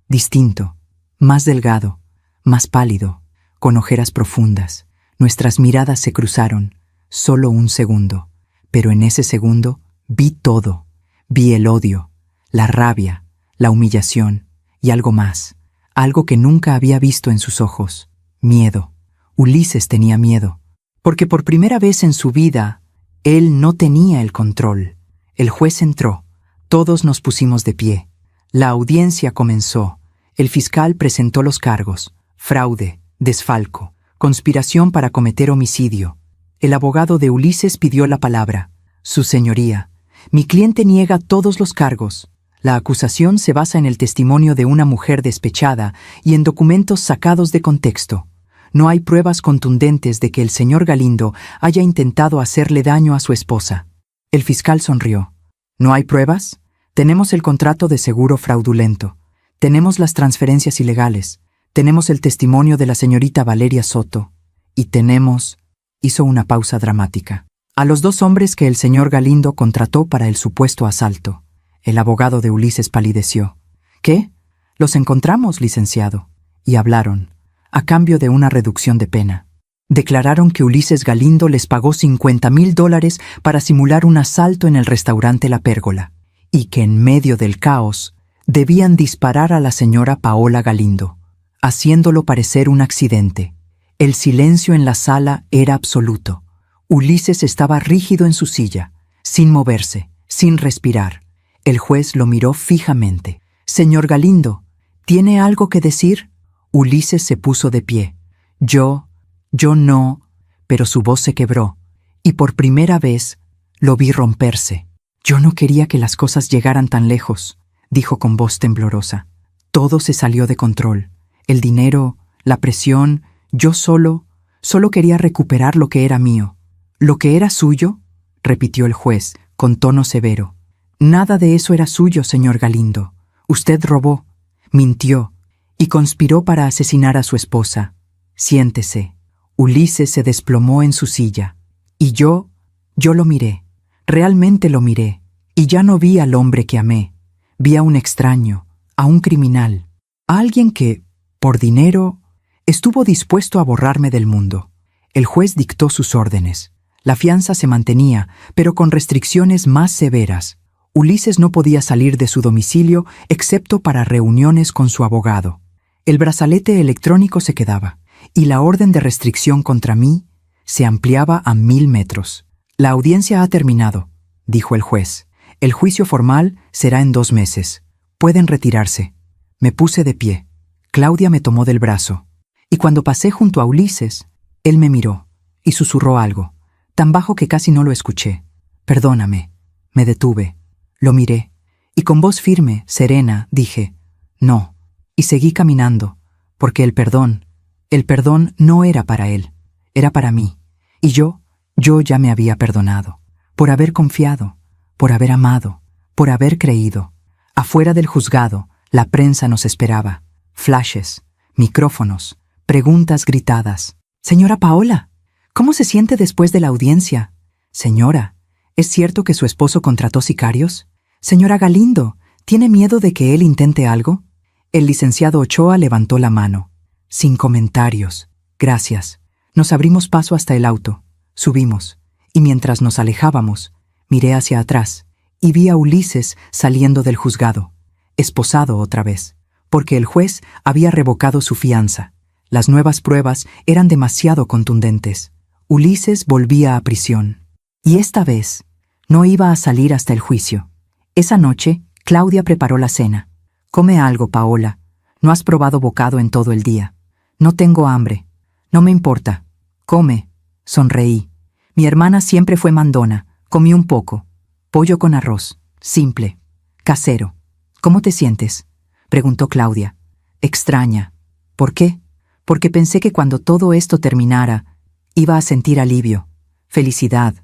distinto, más delgado, más pálido, con ojeras profundas. Nuestras miradas se cruzaron, solo un segundo, pero en ese segundo vi todo. Vi el odio, la rabia, la humillación y algo más, algo que nunca había visto en sus ojos: miedo. Ulises tenía miedo, porque por primera vez en su vida, él no tenía el control. El juez entró, todos nos pusimos de pie. La audiencia comenzó. El fiscal presentó los cargos: fraude, desfalco, conspiración para cometer homicidio. El abogado de Ulises pidió la palabra. Su señoría, mi cliente niega todos los cargos. La acusación se basa en el testimonio de una mujer despechada y en documentos sacados de contexto. No hay pruebas contundentes de que el señor Galindo haya intentado hacerle daño a su esposa. El fiscal sonrió. ¿No hay pruebas? Tenemos el contrato de seguro fraudulento. Tenemos las transferencias ilegales. Tenemos el testimonio de la señorita Valeria Soto. Y tenemos... Hizo una pausa dramática. A los 2 hombres que el señor Galindo contrató para el supuesto asalto. El abogado de Ulises palideció. ¿Qué? Los encontramos, licenciado. Y hablaron, a cambio de una reducción de pena. Declararon que Ulises Galindo les pagó $50,000 para simular un asalto en el restaurante La Pérgola, y que en medio del caos debían disparar a la señora Paola Galindo, haciéndolo parecer un accidente. El silencio en la sala era absoluto. Ulises estaba rígido en su silla, sin moverse, sin respirar. El juez lo miró fijamente. «Señor Galindo, ¿tiene algo que decir?» Ulises se puso de pie. Yo no, pero su voz se quebró, y por primera vez lo vi romperse. Yo no quería que las cosas llegaran tan lejos. dijo con voz temblorosa. Todo se salió de control. El dinero, la presión, yo solo quería recuperar lo que era mío. ¿Lo que era suyo?, repitió el juez, con tono severo. Nada de eso era suyo, señor Galindo. Usted robó, mintió y conspiró para asesinar a su esposa. Siéntese. Ulises se desplomó en su silla. Y yo lo miré. Realmente lo miré. Y ya no vi al hombre que amé. Vi a un extraño, a un criminal, a alguien que, por dinero, estuvo dispuesto a borrarme del mundo. El juez dictó sus órdenes. La fianza se mantenía, pero con restricciones más severas. Ulises no podía salir de su domicilio excepto para reuniones con su abogado. El brazalete electrónico se quedaba, y la orden de restricción contra mí se ampliaba a 1000 metros. La audiencia ha terminado, dijo el juez. El juicio formal será en 2 meses. Pueden retirarse. Me puse de pie. Claudia me tomó del brazo. Y cuando pasé junto a Ulises, él me miró y susurró algo, tan bajo que casi no lo escuché. Perdóname. Me detuve. Lo miré. Y con voz firme, serena, dije, no. Y seguí caminando, porque el perdón no era para él, era para mí. Y yo ya me había perdonado, por haber confiado, por haber amado, por haber creído. Afuera del juzgado, la prensa nos esperaba. Flashes, micrófonos, preguntas gritadas. Señora Paola, ¿cómo se siente después de la audiencia? Señora, ¿es cierto que su esposo contrató sicarios? Señora Galindo, ¿tiene miedo de que él intente algo? El licenciado Ochoa levantó la mano. Sin comentarios. Gracias. Nos abrimos paso hasta el auto. Subimos. Y mientras nos alejábamos, miré hacia atrás y vi a Ulises saliendo del juzgado, esposado otra vez, porque el juez había revocado su fianza. Las nuevas pruebas eran demasiado contundentes. Ulises volvía a prisión. Y esta vez no iba a salir hasta el juicio. Esa noche, Claudia preparó la cena. Come algo, Paola. No has probado bocado en todo el día. No tengo hambre. No me importa. Come. Sonreí. Mi hermana siempre fue mandona. Comí un poco. Pollo con arroz. Simple. Casero. ¿Cómo te sientes?, preguntó Claudia. Extraña. ¿Por qué? Porque pensé que cuando todo esto terminara, iba a sentir alivio, felicidad,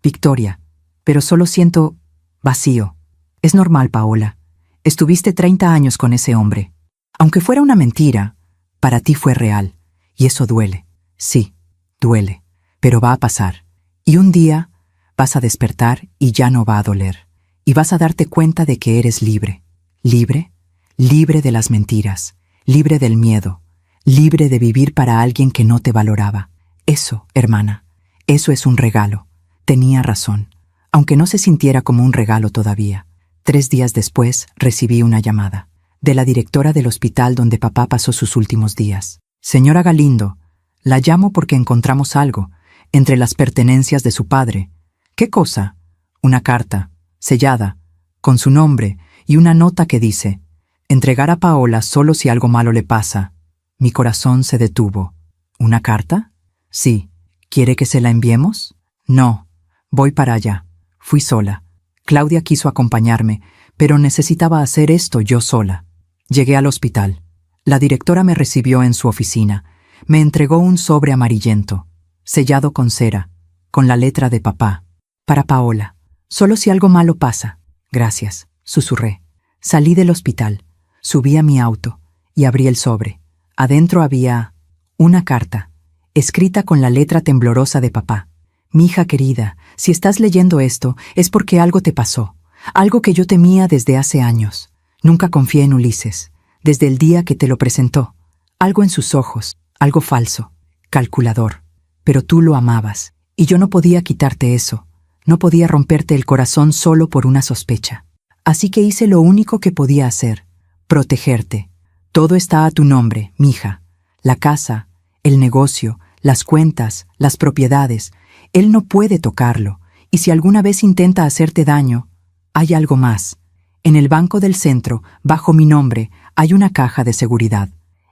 victoria. Pero solo siento vacío. Es normal, Paola. Estuviste 30 años con ese hombre. Aunque fuera una mentira, para ti fue real. Y eso duele. Sí, duele. Pero va a pasar. Y un día vas a despertar y ya no va a doler. Y vas a darte cuenta de que eres libre. ¿Libre? Libre de las mentiras. Libre del miedo. Libre de vivir para alguien que no te valoraba. Eso, hermana, eso es un regalo. Tenía razón, aunque no se sintiera como un regalo todavía. 3 días después recibí una llamada de la directora del hospital donde papá pasó sus últimos días. Señora Galindo, la llamo porque encontramos algo entre las pertenencias de su padre. ¿Qué cosa? Una carta, sellada, con su nombre y una nota que dice: entregar a Paola solo si algo malo le pasa. Mi corazón se detuvo. ¿Una carta? Sí. ¿Quiere que se la enviemos? No. Voy para allá. Fui sola. Claudia quiso acompañarme, pero necesitaba hacer esto yo sola. Llegué al hospital. La directora me recibió en su oficina. Me entregó un sobre amarillento, sellado con cera, con la letra de papá. Para Paola. Solo si algo malo pasa. Gracias, susurré. Salí del hospital. Subí a mi auto y abrí el sobre. Adentro había una carta, escrita con la letra temblorosa de papá. Mi hija querida, si estás leyendo esto, es porque algo te pasó. Algo que yo temía desde hace años. Nunca confié en Ulises, desde el día que te lo presentó. Algo en sus ojos, algo falso, calculador. Pero tú lo amabas, y yo no podía quitarte eso. No podía romperte el corazón solo por una sospecha. Así que hice lo único que podía hacer: protegerte. Todo está a tu nombre, mija. La casa, el negocio, las cuentas, las propiedades. Él no puede tocarlo, y si alguna vez intenta hacerte daño, hay algo más. En el banco del centro, bajo mi nombre, hay una caja de seguridad.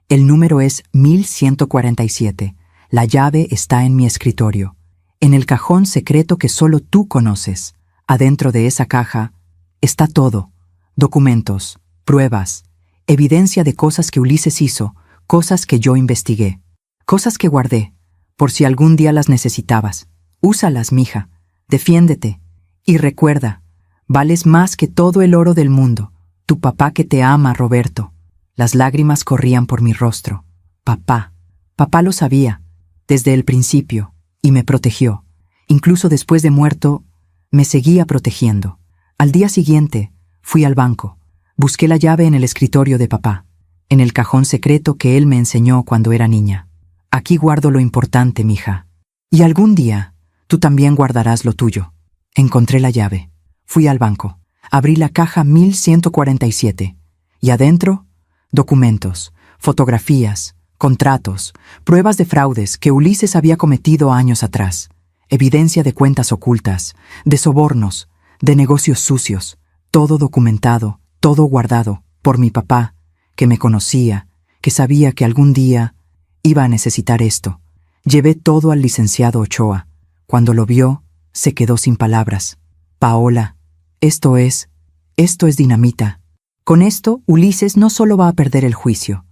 El número es 1147. La llave está en mi escritorio, en el cajón secreto que solo tú conoces. Adentro de esa caja está todo: documentos, pruebas, evidencia de cosas que Ulises hizo, cosas que yo investigué, cosas que guardé, por si algún día las necesitabas. Úsalas, mija, defiéndete, y recuerda, vales más que todo el oro del mundo. Tu papá que te ama, Roberto. Las lágrimas corrían por mi rostro. Papá. Papá lo sabía, desde el principio, y me protegió. Incluso después de muerto, me seguía protegiendo. Al día siguiente, fui al banco. Busqué la llave en el escritorio de papá, en el cajón secreto que él me enseñó cuando era niña. Aquí guardo lo importante, mija. Y algún día, tú también guardarás lo tuyo. Encontré la llave. Fui al banco. Abrí la caja 1147. Y adentro, documentos, fotografías, contratos, pruebas de fraudes que Ulises había cometido años atrás. Evidencia de cuentas ocultas, de sobornos, de negocios sucios. Todo documentado, todo guardado por mi papá, que me conocía, que sabía que algún día iba a necesitar esto. Llevé todo al licenciado Ochoa. Cuando lo vio, se quedó sin palabras. Paola, esto es dinamita. Con esto, Ulises no solo va a perder el juicio,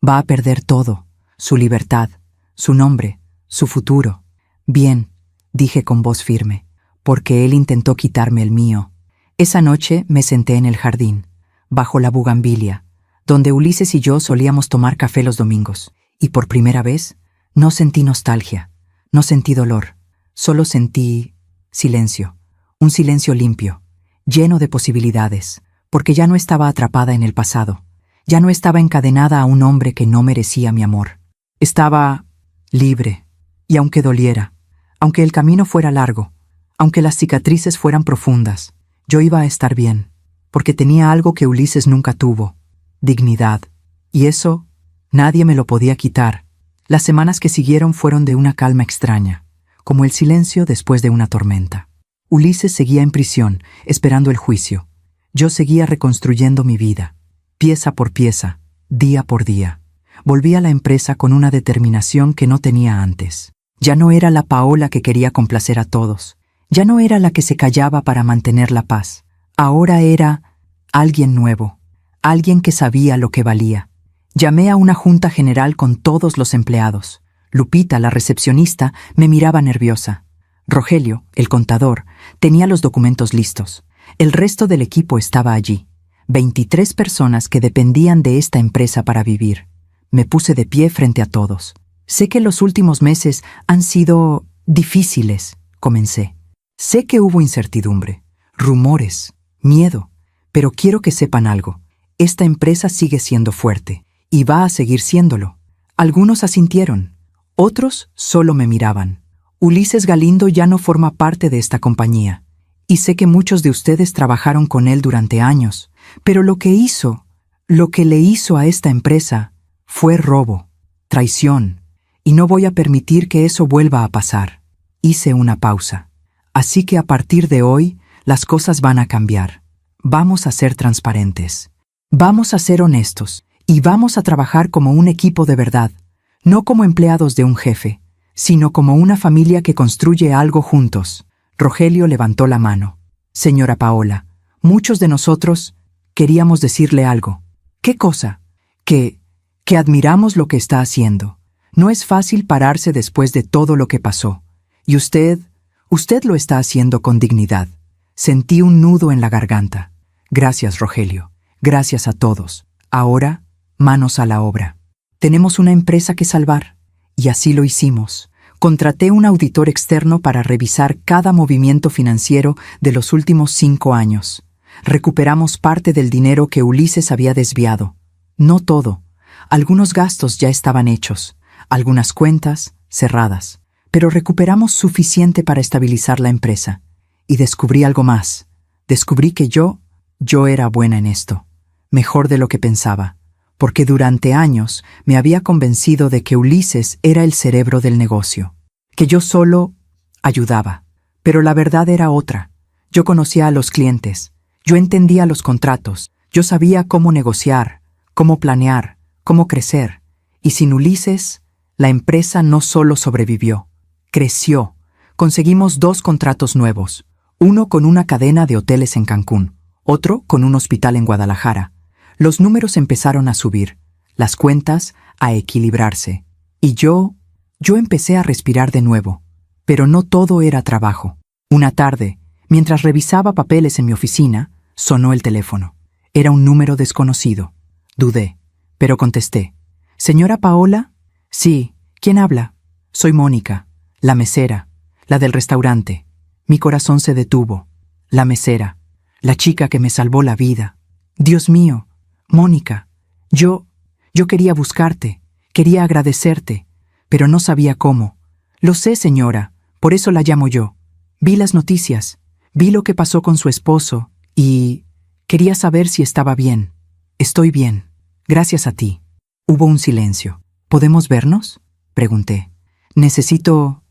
va a perder todo, su libertad, su nombre, su futuro. Bien, dije con voz firme, porque él intentó quitarme el mío. Esa noche me senté en el jardín, bajo la bugambilia, donde Ulises y yo solíamos tomar café los domingos, y por primera vez no sentí nostalgia, no sentí dolor, solo sentí silencio, un silencio limpio, lleno de posibilidades, porque ya no estaba atrapada en el pasado, ya no estaba encadenada a un hombre que no merecía mi amor. Estaba libre, y aunque doliera, aunque el camino fuera largo, aunque las cicatrices fueran profundas, yo iba a estar bien, porque tenía algo que Ulises nunca tuvo, dignidad, y eso nadie me lo podía quitar. Las semanas que siguieron fueron de una calma extraña, como el silencio después de una tormenta. Ulises seguía en prisión, esperando el juicio. Yo seguía reconstruyendo mi vida, pieza por pieza, día por día. Volví a la empresa con una determinación que no tenía antes. Ya no era la Paola que quería complacer a todos. Ya no era la que se callaba para mantener la paz. Ahora era alguien nuevo, alguien que sabía lo que valía. Llamé a una junta general con todos los empleados. Lupita, la recepcionista, me miraba nerviosa. Rogelio, el contador, tenía los documentos listos. El resto del equipo estaba allí. 23 personas que dependían de esta empresa para vivir. Me puse de pie frente a todos. Sé que los últimos meses han sido difíciles, comencé. Sé que hubo incertidumbre, rumores, miedo, pero quiero que sepan algo. Esta empresa sigue siendo fuerte y va a seguir siéndolo. Algunos asintieron, otros solo me miraban. Ulises Galindo ya no forma parte de esta compañía, y sé que muchos de ustedes trabajaron con él durante años, pero lo que le hizo a esta empresa fue robo, traición, y no voy a permitir que eso vuelva a pasar. Hice una pausa. Así que a partir de hoy, las cosas van a cambiar. Vamos a ser transparentes. Vamos a ser honestos, y vamos a trabajar como un equipo de verdad, no como empleados de un jefe, sino como una familia que construye algo juntos. Rogelio levantó la mano. Señora Paola, muchos de nosotros queríamos decirle algo. ¿Qué cosa? Que admiramos lo que está haciendo. No es fácil pararse después de todo lo que pasó. Y usted lo está haciendo con dignidad. Sentí un nudo en la garganta. Gracias, Rogelio. Gracias a todos. Ahora, manos a la obra. Tenemos una empresa que salvar. Y así lo hicimos. Contraté un auditor externo para revisar cada movimiento financiero de los últimos 5 años. Recuperamos parte del dinero que Ulises había desviado. No todo. Algunos gastos ya estaban hechos, algunas cuentas cerradas, pero recuperamos suficiente para estabilizar la empresa. Y descubrí algo más. Descubrí que yo era buena en esto, mejor de lo que pensaba, porque durante años me había convencido de que Ulises era el cerebro del negocio, que yo solo ayudaba. Pero la verdad era otra. Yo conocía a los clientes, yo entendía los contratos, yo sabía cómo negociar, cómo planear, cómo crecer. Y sin Ulises, la empresa no solo sobrevivió, creció. Conseguimos 2 contratos nuevos, uno con una cadena de hoteles en Cancún, otro con un hospital en Guadalajara. Los números empezaron a subir, las cuentas a equilibrarse, y yo empecé a respirar de nuevo. Pero no todo era trabajo. Una tarde, mientras revisaba papeles en mi oficina, sonó el teléfono. Era un número desconocido. Dudé, pero contesté. ¿Señora Paola? Sí, ¿quién habla? Soy Mónica, la mesera, la del restaurante. Mi corazón se detuvo. La mesera, la chica que me salvó la vida. Dios mío, Mónica, yo quería buscarte, quería agradecerte, pero no sabía cómo. Lo sé, señora, por eso la llamo yo. Vi las noticias, vi lo que pasó con su esposo y quería saber si estaba bien. Estoy bien, gracias a ti. Hubo un silencio. ¿Podemos vernos?, pregunté. Necesito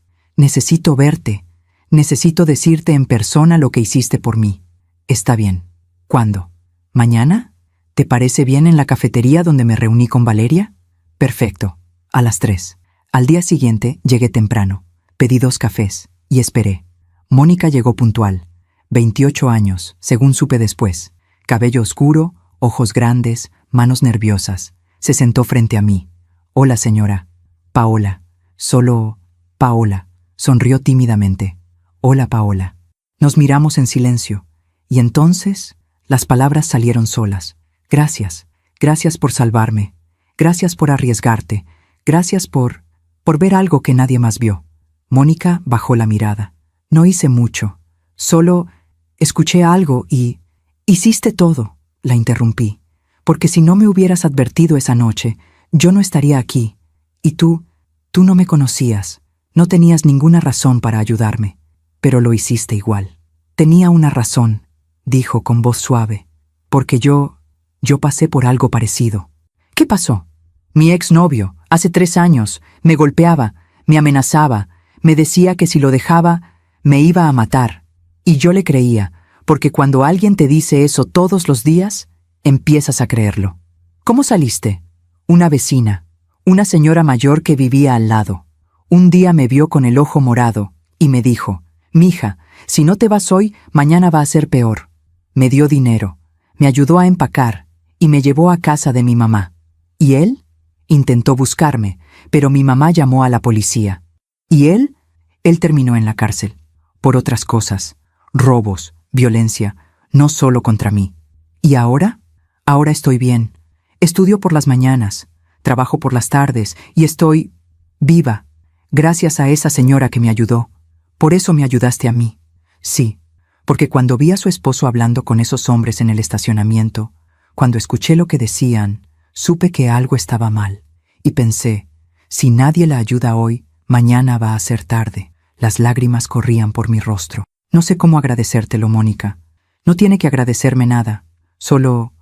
verte. Necesito decirte en persona lo que hiciste por mí. Está bien. ¿Cuándo? ¿Mañana? ¿Te parece bien en la cafetería donde me reuní con Valeria? Perfecto. A las 3. Al día siguiente llegué temprano. Pedí 2 cafés y esperé. Mónica llegó puntual. 28 años, según supe después. Cabello oscuro, ojos grandes, manos nerviosas. Se sentó frente a mí. Hola, señora. Paola. Solo Paola. Sonrió tímidamente. Hola, Paola. Nos miramos en silencio. Y entonces las palabras salieron solas. Gracias. Gracias por salvarme. Gracias por arriesgarte. Gracias por ver algo que nadie más vio. Mónica bajó la mirada. No hice mucho. Solo escuché algo y... Hiciste todo, la interrumpí. Porque si no me hubieras advertido esa noche, yo no estaría aquí. Y tú no me conocías. No tenías ninguna razón para ayudarme. Pero lo hiciste igual. Tenía una razón, dijo con voz suave. Porque yo pasé por algo parecido. ¿Qué pasó? Mi exnovio, hace 3 años, me golpeaba, me amenazaba, me decía que si lo dejaba, me iba a matar. Y yo le creía, porque cuando alguien te dice eso todos los días, empiezas a creerlo. ¿Cómo saliste? Una vecina, una señora mayor que vivía al lado. Un día me vio con el ojo morado y me dijo, «Mija, si no te vas hoy, mañana va a ser peor». Me dio dinero, me ayudó a empacar y me llevó a casa de mi mamá. ¿Y él? Intentó buscarme, pero mi mamá llamó a la policía. ¿Y él? Él terminó en la cárcel. Por otras cosas. Robos, violencia, no solo contra mí. ¿Y ahora? Ahora estoy bien. Estudio por las mañanas, trabajo por las tardes y estoy viva, gracias a esa señora que me ayudó. Por eso me ayudaste a mí. Sí, porque cuando vi a su esposo hablando con esos hombres en el estacionamiento, cuando escuché lo que decían, supe que algo estaba mal. Y pensé, si nadie la ayuda hoy, mañana va a ser tarde. Las lágrimas corrían por mi rostro. No sé cómo agradecértelo, Mónica. No tiene que agradecerme nada. Solo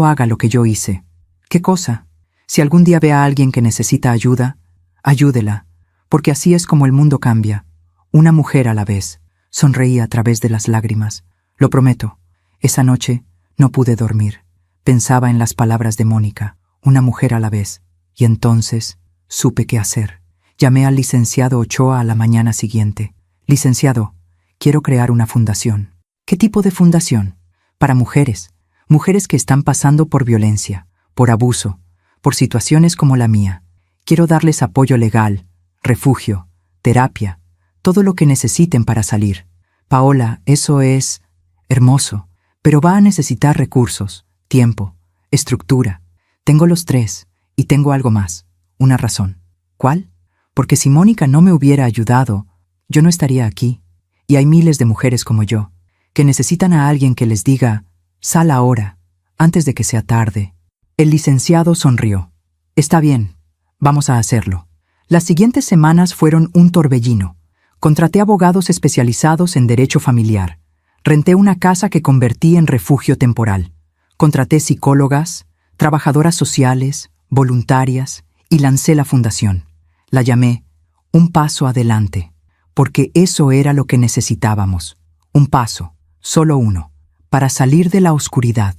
haga lo que yo hice. ¿Qué cosa? Si algún día ve a alguien que necesita ayuda, ayúdela, porque así es como el mundo cambia. Una mujer a la vez. Sonreí a través de las lágrimas. Lo prometo. Esa noche no pude dormir. Pensaba en las palabras de Mónica, una mujer a la vez, y entonces supe qué hacer. Llamé al licenciado Ochoa a la mañana siguiente. Licenciado, quiero crear una fundación. ¿Qué tipo de fundación? Para mujeres. Mujeres que están pasando por violencia, por abuso, por situaciones como la mía. Quiero darles apoyo legal, refugio, terapia, todo lo que necesiten para salir. Paola, eso es hermoso, pero va a necesitar recursos, tiempo, estructura. Tengo los 3 y tengo algo más, una razón. ¿Cuál? Porque si Mónica no me hubiera ayudado, yo no estaría aquí. Y hay miles de mujeres como yo, que necesitan a alguien que les diga, sal ahora, antes de que sea tarde. El licenciado sonrió. Está bien, vamos a hacerlo. Las siguientes semanas fueron un torbellino. Contraté abogados especializados en derecho familiar. Renté una casa que convertí en refugio temporal. Contraté psicólogas, trabajadoras sociales, voluntarias y lancé la fundación. La llamé Un Paso Adelante, porque eso era lo que necesitábamos. Un paso, solo uno, para salir de la oscuridad.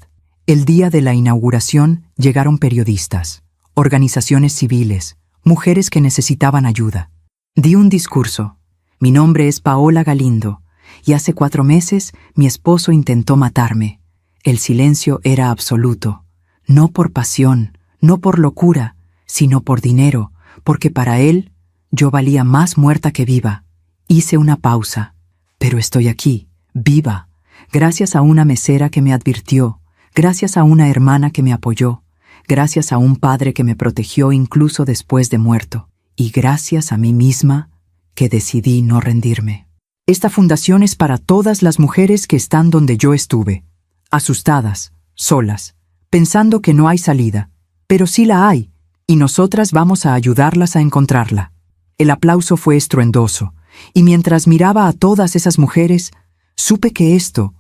El día de la inauguración llegaron periodistas, organizaciones civiles, mujeres que necesitaban ayuda. Di un discurso. Mi nombre es Paola Galindo, y hace 4 meses mi esposo intentó matarme. El silencio era absoluto. no por pasión, no por locura, sino por dinero, porque para él yo valía más muerta que viva. Hice una pausa, pero estoy aquí, viva, gracias a una mesera que me advirtió, gracias a una hermana que me apoyó, gracias a un padre que me protegió incluso después de muerto, y gracias a mí misma que decidí no rendirme. Esta fundación es para todas las mujeres que están donde yo estuve, asustadas, solas, pensando que no hay salida, pero sí la hay, y nosotras vamos a ayudarlas a encontrarla. El aplauso fue estruendoso, y mientras miraba a todas esas mujeres, supe que esto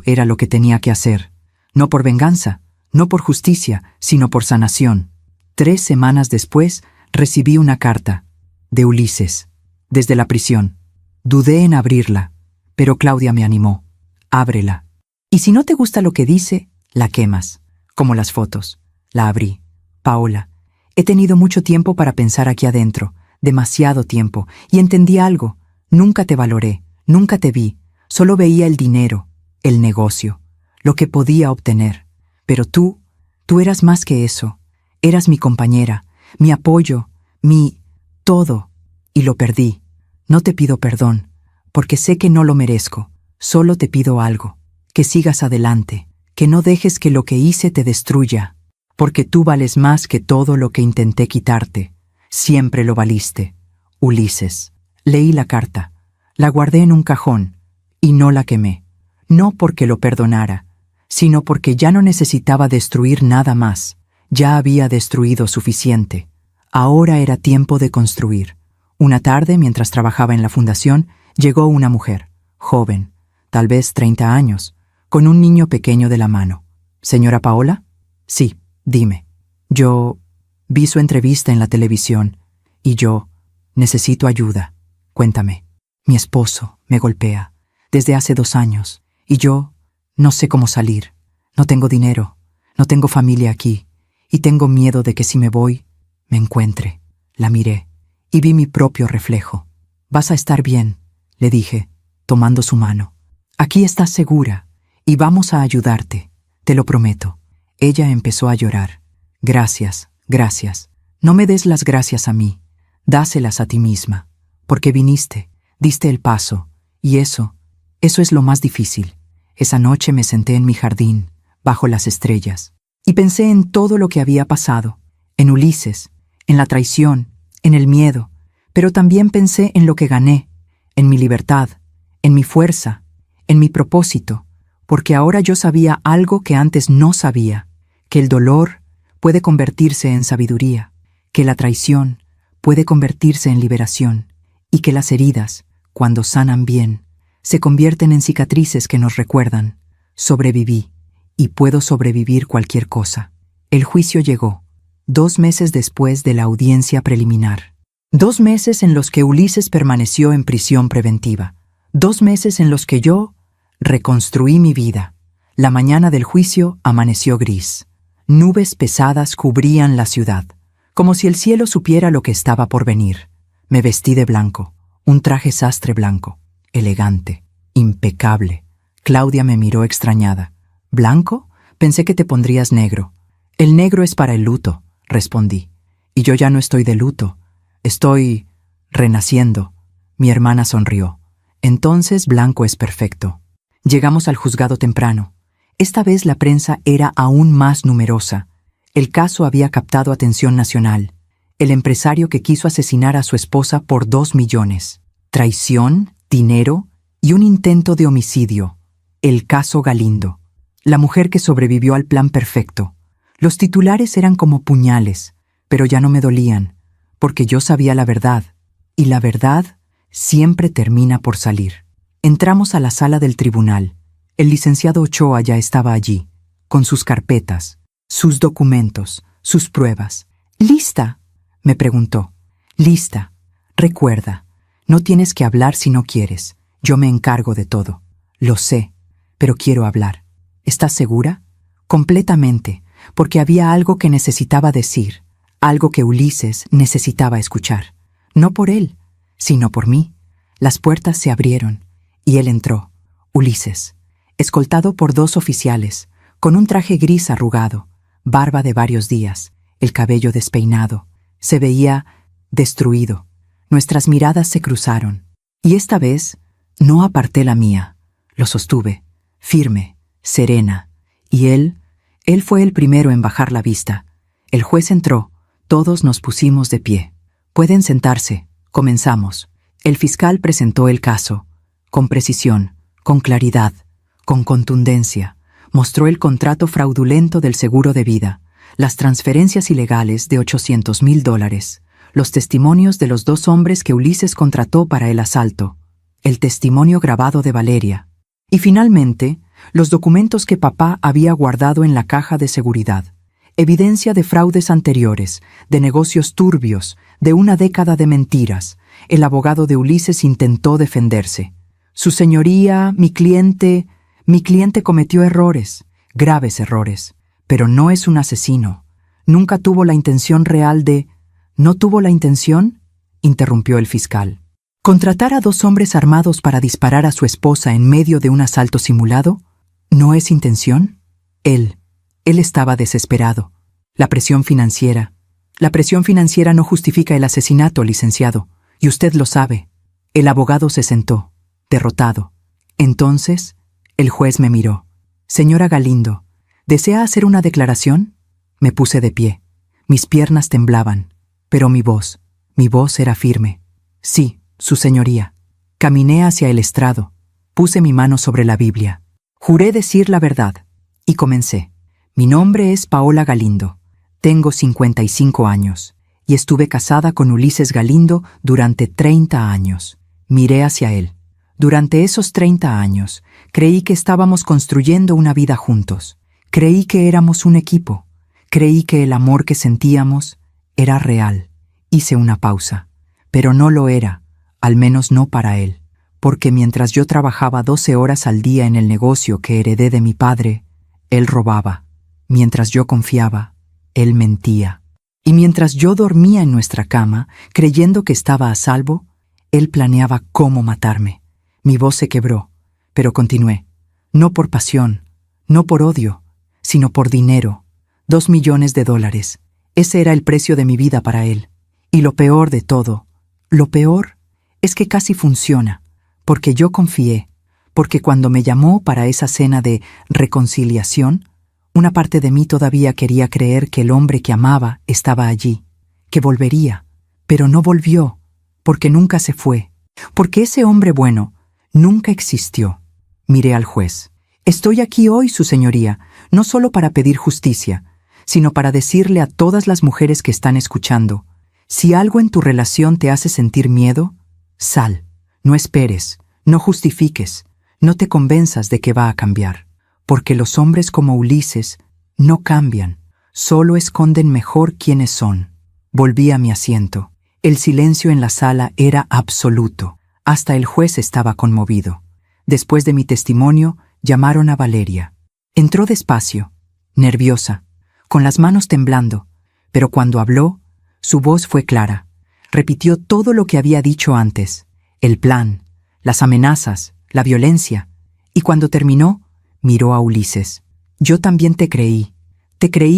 era lo que tenía que hacer, no por venganza, no por justicia, sino por sanación. 3 semanas después, recibí una carta, de Ulises, desde la prisión. Dudé en abrirla, pero Claudia me animó. Ábrela. Y si no te gusta lo que dice, la quemas, como las fotos. La abrí. Paola, he tenido mucho tiempo para pensar aquí adentro, demasiado tiempo, y entendí algo. Nunca te valoré, nunca te vi, solo veía el dinero, el negocio, lo que podía obtener. Pero tú eras más que eso. Eras mi compañera, mi apoyo, mi todo, y lo perdí. No te pido perdón, porque sé que no lo merezco. Solo te pido algo, que sigas adelante, que no dejes que lo que hice te destruya, porque tú vales más que todo lo que intenté quitarte. Siempre lo valiste. Ulises. Leí la carta, la guardé en un cajón, y no la quemé. No porque lo perdonara, sino porque ya no necesitaba destruir nada más. Ya había destruido suficiente. Ahora era tiempo de construir. Una tarde, mientras trabajaba en la fundación, llegó una mujer, joven, tal vez 30 años, con un niño pequeño de la mano. ¿Señora Paola? Sí, dime. Yo vi su entrevista en la televisión y yo necesito ayuda. Cuéntame. Mi esposo me golpea desde hace 2 años y yo no sé cómo salir. No tengo dinero, no tengo familia aquí y tengo miedo de que si me voy, me encuentre. La miré y vi mi propio reflejo. Vas a estar bien, le dije, tomando su mano. Aquí estás segura y vamos a ayudarte, te lo prometo. Ella empezó a llorar. Gracias, gracias. No me des las gracias a mí, dáselas a ti misma, porque viniste, diste el paso, y eso es lo más difícil. Esa noche me senté en mi jardín, bajo las estrellas, y pensé en todo lo que había pasado, en Ulises, en la traición, en el miedo, pero también pensé en lo que gané, en mi libertad, en mi fuerza, en mi propósito, porque ahora yo sabía algo que antes no sabía, que el dolor puede convertirse en sabiduría, que la traición puede convertirse en liberación, y que las heridas, cuando sanan bien, se convierten en cicatrices que nos recuerdan, sobreviví, y puedo sobrevivir cualquier cosa. El juicio llegó. 2 meses después de la audiencia preliminar. 2 meses en los que Ulises permaneció en prisión preventiva. 2 meses en los que yo reconstruí mi vida. La mañana del juicio amaneció gris. Nubes pesadas cubrían la ciudad, como si el cielo supiera lo que estaba por venir. Me vestí de blanco, un traje sastre blanco, elegante, impecable. Claudia me miró extrañada. ¿Blanco? Pensé que te pondrías negro. El negro es para el luto, respondí. Y yo ya no estoy de luto. Estoy renaciendo. Mi hermana sonrió. Entonces blanco es perfecto. Llegamos al juzgado temprano. Esta vez la prensa era aún más numerosa. El caso había captado atención nacional. El empresario que quiso asesinar a su esposa por 2 millones. Traición, dinero y un intento de homicidio. El caso Galindo. La mujer que sobrevivió al plan perfecto. Los titulares eran como puñales, pero ya no me dolían, porque yo sabía la verdad, y la verdad siempre termina por salir. Entramos a la sala del tribunal. El licenciado Ochoa ya estaba allí, con sus carpetas, sus documentos, sus pruebas. ¿Lista?, me preguntó. Lista. Recuerda, no tienes que hablar si no quieres. Yo me encargo de todo. Lo sé, pero quiero hablar. ¿Estás segura? Completamente, porque había algo que necesitaba decir, algo que Ulises necesitaba escuchar. No por él, sino por mí. Las puertas se abrieron, y él entró. Ulises, escoltado por 2 oficiales, con un traje gris arrugado, barba de varios días, el cabello despeinado. Se veía destruido. Nuestras miradas se cruzaron. Y esta vez no aparté la mía. Lo sostuve, firme, serena. Y él fue el primero en bajar la vista. El juez entró. Todos nos pusimos de pie. Pueden sentarse. Comenzamos. El fiscal presentó el caso. Con precisión, con claridad, con contundencia. Mostró el contrato fraudulento del seguro de vida, las transferencias ilegales de $800,000, los testimonios de los 2 hombres que Ulises contrató para el asalto, el testimonio grabado de Valeria, y finalmente, los documentos que papá había guardado en la caja de seguridad, evidencia de fraudes anteriores, de negocios turbios, de una década de mentiras. El abogado de Ulises intentó defenderse. Su señoría, mi cliente cometió errores, graves errores, pero no es un asesino. Nunca tuvo la intención real de... ¿No tuvo la intención?, interrumpió el fiscal. ¿Contratar a 2 hombres armados para disparar a su esposa en medio de un asalto simulado? ¿No es intención? Él estaba desesperado. La presión financiera no justifica el asesinato, licenciado, y usted lo sabe. El abogado se sentó, derrotado. Entonces, el juez me miró. Señora Galindo, ¿desea hacer una declaración? Me puse de pie. Mis piernas temblaban, pero mi voz era firme. Sí, su señoría. Caminé hacia el estrado. Puse mi mano sobre la Biblia. Juré decir la verdad. Y comencé. Mi nombre es Paola Galindo. Tengo 55 años. Y estuve casada con Ulises Galindo durante 30 años. Miré hacia él. Durante esos 30 años, creí que estábamos construyendo una vida juntos. Creí que éramos un equipo. Creí que el amor que sentíamos era real. Hice una pausa. Pero no lo era, al menos no para él. Porque mientras yo trabajaba 12 horas al día en el negocio que heredé de mi padre, él robaba. Mientras yo confiaba, él mentía. Y mientras yo dormía en nuestra cama, creyendo que estaba a salvo, él planeaba cómo matarme. Mi voz se quebró, pero continué. No por pasión, no por odio, sino por dinero. $2 millones. Ese era el precio de mi vida para él. Y lo peor de todo, lo peor es que casi funciona, porque yo confié, porque cuando me llamó para esa cena de reconciliación, una parte de mí todavía quería creer que el hombre que amaba estaba allí, que volvería, pero no volvió, porque nunca se fue, porque ese hombre bueno nunca existió. Miré al juez. Estoy aquí hoy, su señoría, no solo para pedir justicia, sino para decirle a todas las mujeres que están escuchando, si algo en tu relación te hace sentir miedo, sal, no esperes, no justifiques, no te convenzas de que va a cambiar, porque los hombres como Ulises no cambian, solo esconden mejor quiénes son. Volví a mi asiento. El silencio en la sala era absoluto. Hasta el juez estaba conmovido. Después de mi testimonio, llamaron a Valeria. Entró despacio, nerviosa, con las manos temblando, pero cuando habló, su voz fue clara. Repitió todo lo que había dicho antes, el plan, las amenazas, la violencia, y cuando terminó, miró a Ulises. Yo también te creí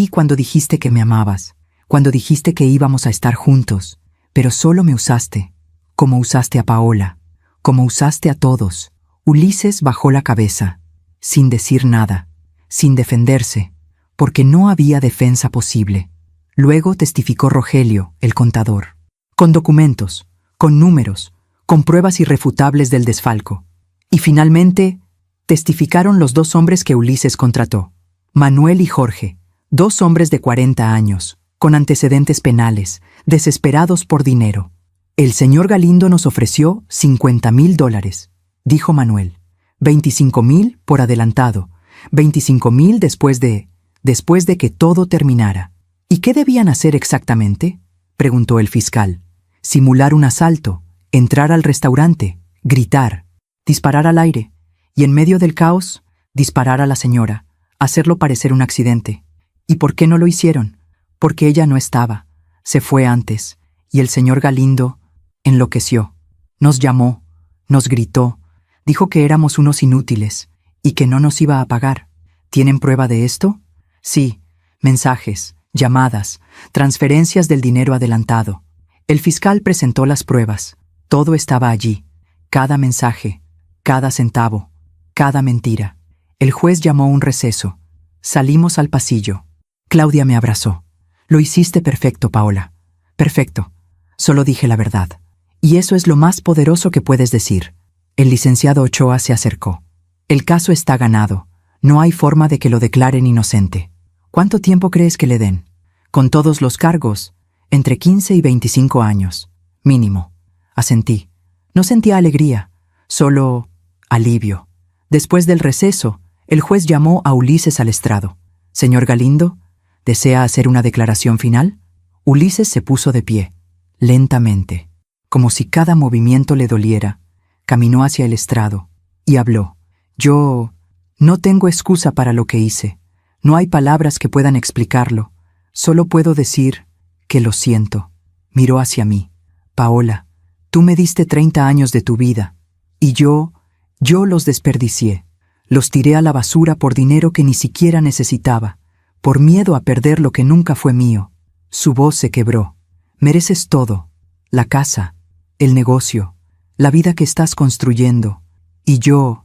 cuando dijiste que me amabas, cuando dijiste que íbamos a estar juntos, pero solo me usaste, como usaste a Paola, como usaste a todos. Ulises bajó la cabeza, sin decir nada, sin defenderse, porque no había defensa posible. Luego testificó Rogelio, el contador, con documentos, con números, con pruebas irrefutables del desfalco. Y finalmente, testificaron los 2 hombres que Ulises contrató, Manuel y Jorge, 2 hombres de 40 años, con antecedentes penales, desesperados por dinero. El señor Galindo nos ofreció $50,000, dijo Manuel. 25,000 por adelantado, 25,000 después de que todo terminara. ¿Y qué debían hacer exactamente?, preguntó el fiscal. Simular un asalto, entrar al restaurante, gritar, disparar al aire, y en medio del caos, disparar a la señora, hacerlo parecer un accidente. ¿Y por qué no lo hicieron? Porque ella no estaba, se fue antes, y el señor Galindo enloqueció. Nos llamó, nos gritó, dijo que éramos unos inútiles, y que no nos iba a pagar. ¿Tienen prueba de esto? Sí, mensajes, llamadas, transferencias del dinero adelantado. El fiscal presentó las pruebas. Todo estaba allí. Cada mensaje, cada centavo, cada mentira. El juez llamó un receso. Salimos al pasillo. Claudia me abrazó. Lo hiciste perfecto, Paola. Perfecto. Solo dije la verdad. Y eso es lo más poderoso que puedes decir. El licenciado Ochoa se acercó. El caso está ganado. No hay forma de que lo declaren inocente. ¿Cuánto tiempo crees que le den? Con todos los cargos, entre 15 y 25 años. Mínimo. Asentí. No sentía alegría, solo alivio. Después del receso, el juez llamó a Ulises al estrado. «Señor Galindo, ¿desea hacer una declaración final?» Ulises se puso de pie, lentamente, como si cada movimiento le doliera. Caminó hacia el estrado y habló. «Yo no tengo excusa para lo que hice. No hay palabras que puedan explicarlo. Solo puedo decir que lo siento». Miró hacia mí. «Paola, tú me diste 30 años de tu vida, y yo los desperdicié. Los tiré a la basura por dinero que ni siquiera necesitaba, por miedo a perder lo que nunca fue mío». Su voz se quebró. «Mereces todo, la casa, el negocio, la vida que estás construyendo, y yo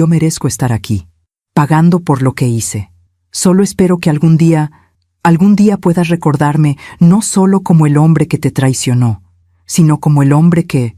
merezco estar aquí, pagando por lo que hice. Solo espero que algún día puedas recordarme no solo como el hombre que te traicionó, sino como el hombre que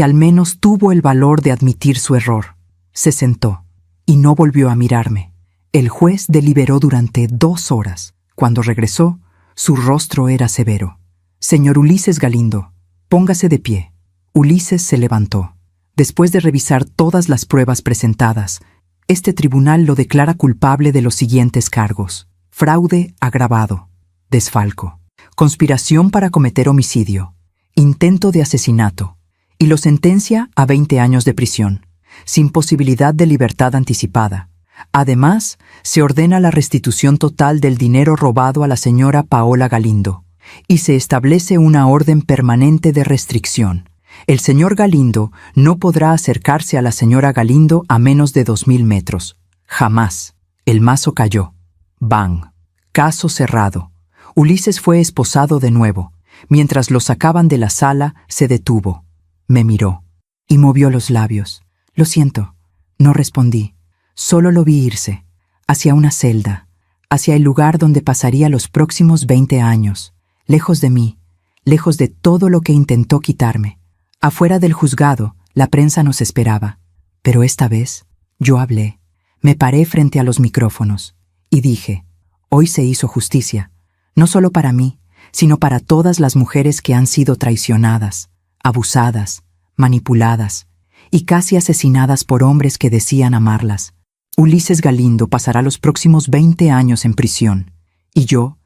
al menos tuvo el valor de admitir su error». Se sentó y no volvió a mirarme. El juez deliberó durante 2 horas. Cuando regresó, su rostro era severo. «Señor Ulises Galindo, póngase de pie». Ulises se levantó. Después de revisar todas las pruebas presentadas, este tribunal lo declara culpable de los siguientes cargos: fraude agravado, desfalco, conspiración para cometer homicidio, intento de asesinato, y lo sentencia a 20 años de prisión, sin posibilidad de libertad anticipada. Además, se ordena la restitución total del dinero robado a la señora Paola Galindo, y se establece una orden permanente de restricción. El señor Galindo no podrá acercarse a la señora Galindo a menos de 2000 metros. Jamás. El mazo cayó. Bang. Caso cerrado. Ulises fue esposado de nuevo. Mientras lo sacaban de la sala, se detuvo. Me miró y movió los labios. «Lo siento». No respondí. Solo lo vi irse, hacia una celda, hacia el lugar donde pasaría los próximos 20 años, lejos de mí, lejos de todo lo que intentó quitarme. Afuera del juzgado, la prensa nos esperaba. Pero esta vez, yo hablé. Me paré frente a los micrófonos y dije: «Hoy se hizo justicia, no solo para mí, sino para todas las mujeres que han sido traicionadas, abusadas, manipuladas y casi asesinadas por hombres que decían amarlas. Ulises Galindo pasará los próximos 20 años en prisión, y yo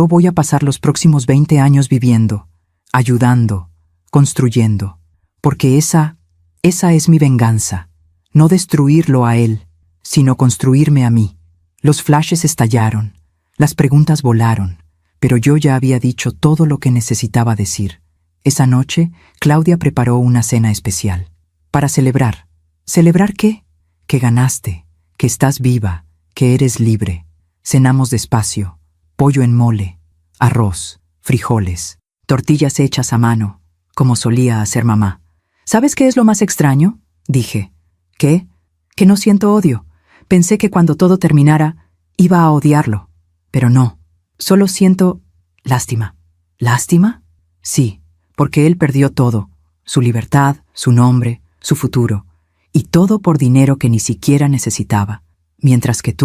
voy a pasar los próximos 20 años viviendo, ayudando, construyendo, porque esa es mi venganza, no destruirlo a él, sino construirme a mí». Los flashes estallaron, las preguntas volaron, pero yo ya había dicho todo lo que necesitaba decir. Esa noche, Claudia preparó una cena especial, para celebrar. ¿Celebrar qué? Que ganaste, que estás viva, que eres libre. Cenamos despacio, pollo en mole, arroz, frijoles, tortillas hechas a mano, como solía hacer mamá. ¿Sabes qué es lo más extraño?, dije. ¿Qué? Que no siento odio. Pensé que cuando todo terminara, iba a odiarlo. Pero no, solo siento lástima. ¿Lástima? Sí, porque él perdió todo, su libertad, su nombre, su futuro, y todo por dinero que ni siquiera necesitaba. Mientras que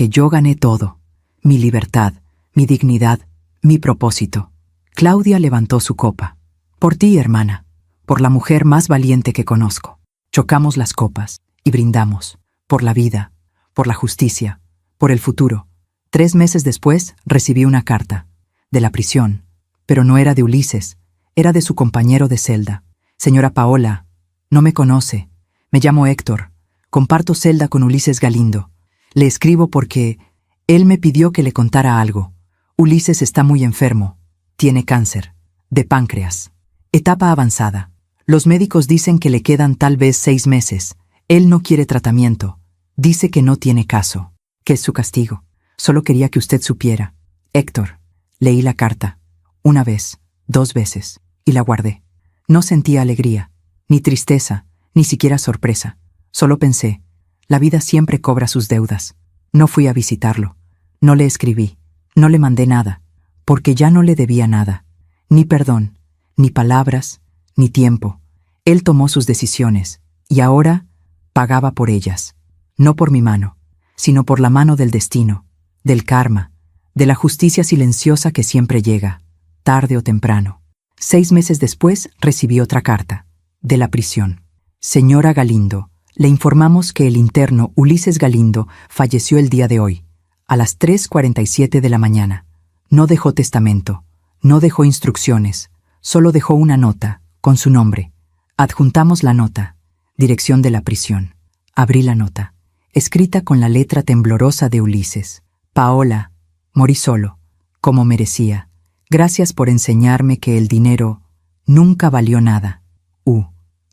yo gané todo, mi libertad, mi dignidad, mi propósito. Claudia levantó su copa. «Por ti, hermana, por la mujer más valiente que conozco». Chocamos las copas y brindamos, por la vida, por la justicia, por el futuro. 3 meses después recibí una carta, de la prisión, pero no era de Ulises, era de su compañero de celda. «Señora Paola, no me conoce, me llamo Héctor, comparto celda con Ulises Galindo. Le escribo porque él me pidió que le contara algo. Ulises está muy enfermo, tiene cáncer, de páncreas, etapa avanzada. Los médicos dicen que le quedan tal vez 6 meses. Él no quiere tratamiento, dice que no tiene caso, que es su castigo. Solo quería que usted supiera. Héctor, leí la carta. Una vez, 2 veces, y la guardé. No sentía alegría, ni tristeza, ni siquiera sorpresa. Solo pensé, la vida siempre cobra sus deudas. No fui a visitarlo. No le escribí. No le mandé nada, porque ya no le debía nada. Ni perdón, ni palabras, ni tiempo. Él tomó sus decisiones, y ahora pagaba por ellas. No por mi mano, sino por la mano del destino, del karma, de la justicia silenciosa que siempre llega, tarde o temprano. 6 meses después recibí otra carta, de la prisión. Señora Galindo, le informamos que el interno Ulises Galindo falleció el día de hoy, a las 3:47 de la mañana. No dejó testamento, no dejó instrucciones, solo dejó una nota, con su nombre. Adjuntamos la nota, dirección de la prisión. Abrí la nota, escrita con la letra temblorosa de Ulises. Paola, morí solo, como merecía. Gracias por enseñarme que el dinero nunca valió nada.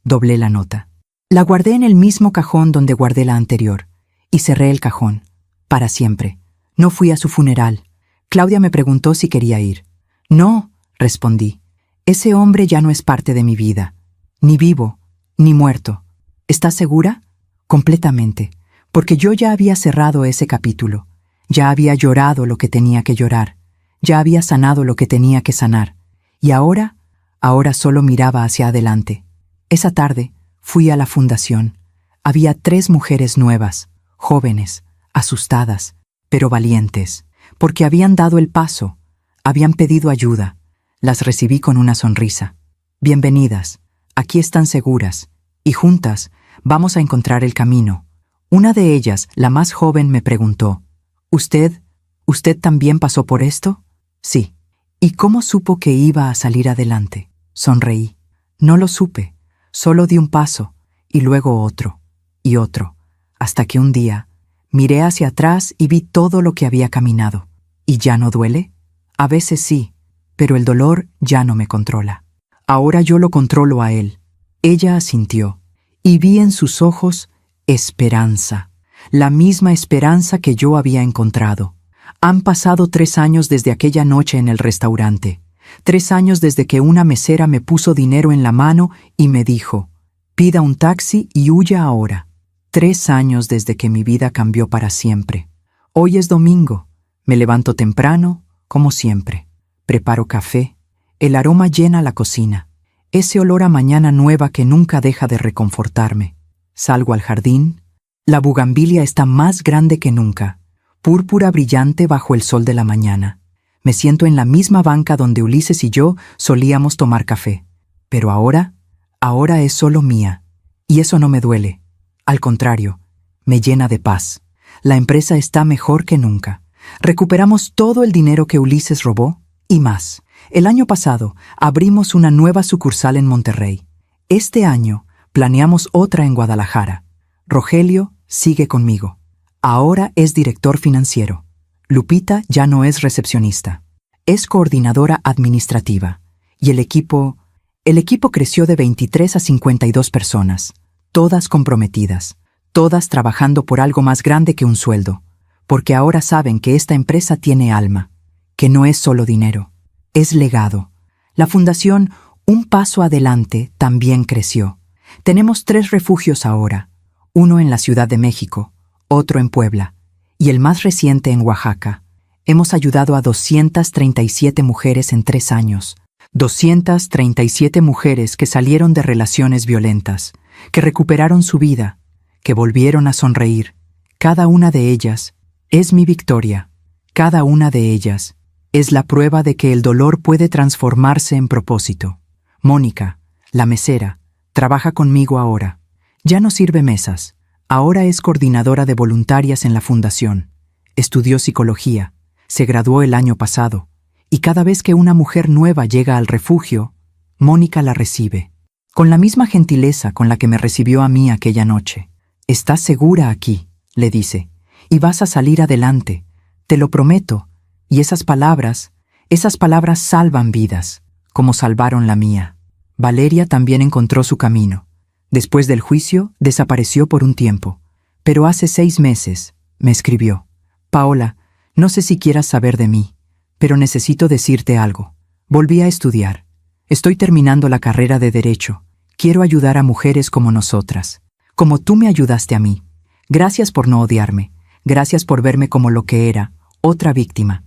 Doblé la nota. La guardé en el mismo cajón donde guardé la anterior, y cerré el cajón, para siempre. No fui a su funeral. Claudia me preguntó si quería ir. No, respondí. Ese hombre ya no es parte de mi vida, ni vivo, ni muerto. ¿Estás segura? Completamente, porque yo ya había cerrado ese capítulo. Ya había llorado lo que tenía que llorar. Ya había sanado lo que tenía que sanar. Y ahora solo miraba hacia adelante. Esa tarde fui a la fundación. Había 3 mujeres nuevas, jóvenes, asustadas, pero valientes, porque habían dado el paso, habían pedido ayuda. Las recibí con una sonrisa. Bienvenidas, aquí están seguras, y juntas vamos a encontrar el camino. Una de ellas, la más joven, me preguntó, ¿Usted también pasó por esto? Sí. ¿Y cómo supo que iba a salir adelante? Sonreí. No lo supe, solo di un paso, y luego otro, y otro, hasta que un día miré hacia atrás y vi todo lo que había caminado. ¿Y ya no duele? A veces sí, pero el dolor ya no me controla. Ahora yo lo controlo a él. Ella asintió, y vi en sus ojos esperanza, la misma esperanza que yo había encontrado. Han pasado 3 años desde aquella noche en el restaurante. 3 años desde que una mesera me puso dinero en la mano y me dijo, pida un taxi y huya ahora. 3 años desde que mi vida cambió para siempre. Hoy es domingo. Me levanto temprano, como siempre. Preparo café. El aroma llena la cocina. Ese olor a mañana nueva que nunca deja de reconfortarme. Salgo al jardín. La bugambilia está más grande que nunca, púrpura brillante bajo el sol de la mañana. Me siento en la misma banca donde Ulises y yo solíamos tomar café. Pero ahora es solo mía. Y eso no me duele. Al contrario, me llena de paz. La empresa está mejor que nunca. Recuperamos todo el dinero que Ulises robó y más. El año pasado abrimos una nueva sucursal en Monterrey. Este año planeamos otra en Guadalajara. Rogelio sigue conmigo. Ahora es director financiero. Lupita ya no es recepcionista. Es coordinadora administrativa. Y el equipo creció de 23 a 52 personas. Todas comprometidas. Todas trabajando por algo más grande que un sueldo. Porque ahora saben que esta empresa tiene alma. Que no es solo dinero. Es legado. La fundación Un Paso Adelante también creció. Tenemos 3 refugios ahora. Uno en la Ciudad de México, otro en Puebla, y el más reciente en Oaxaca. Hemos ayudado a 237 mujeres en 3 años. 237 mujeres que salieron de relaciones violentas, que recuperaron su vida, que volvieron a sonreír. Cada una de ellas es mi victoria. Cada una de ellas es la prueba de que el dolor puede transformarse en propósito. Mónica, la mesera, trabaja conmigo ahora. Ya no sirve mesas. Ahora es coordinadora de voluntarias en la fundación. Estudió psicología. Se graduó el año pasado. Y cada vez que una mujer nueva llega al refugio, Mónica la recibe. Con la misma gentileza con la que me recibió a mí aquella noche. «Estás segura aquí», le dice, «y vas a salir adelante. Te lo prometo». Y esas palabras salvan vidas, como salvaron la mía. Valeria también encontró su camino. Después del juicio, desapareció por un tiempo. Pero hace 6 meses me escribió. «Paola, No sé si quieras saber de mí, pero necesito decirte algo. Volví a estudiar. Estoy terminando la carrera de Derecho. Quiero ayudar a mujeres como nosotras, como tú me ayudaste a mí. Gracias por no odiarme. Gracias por verme como lo que era, otra víctima.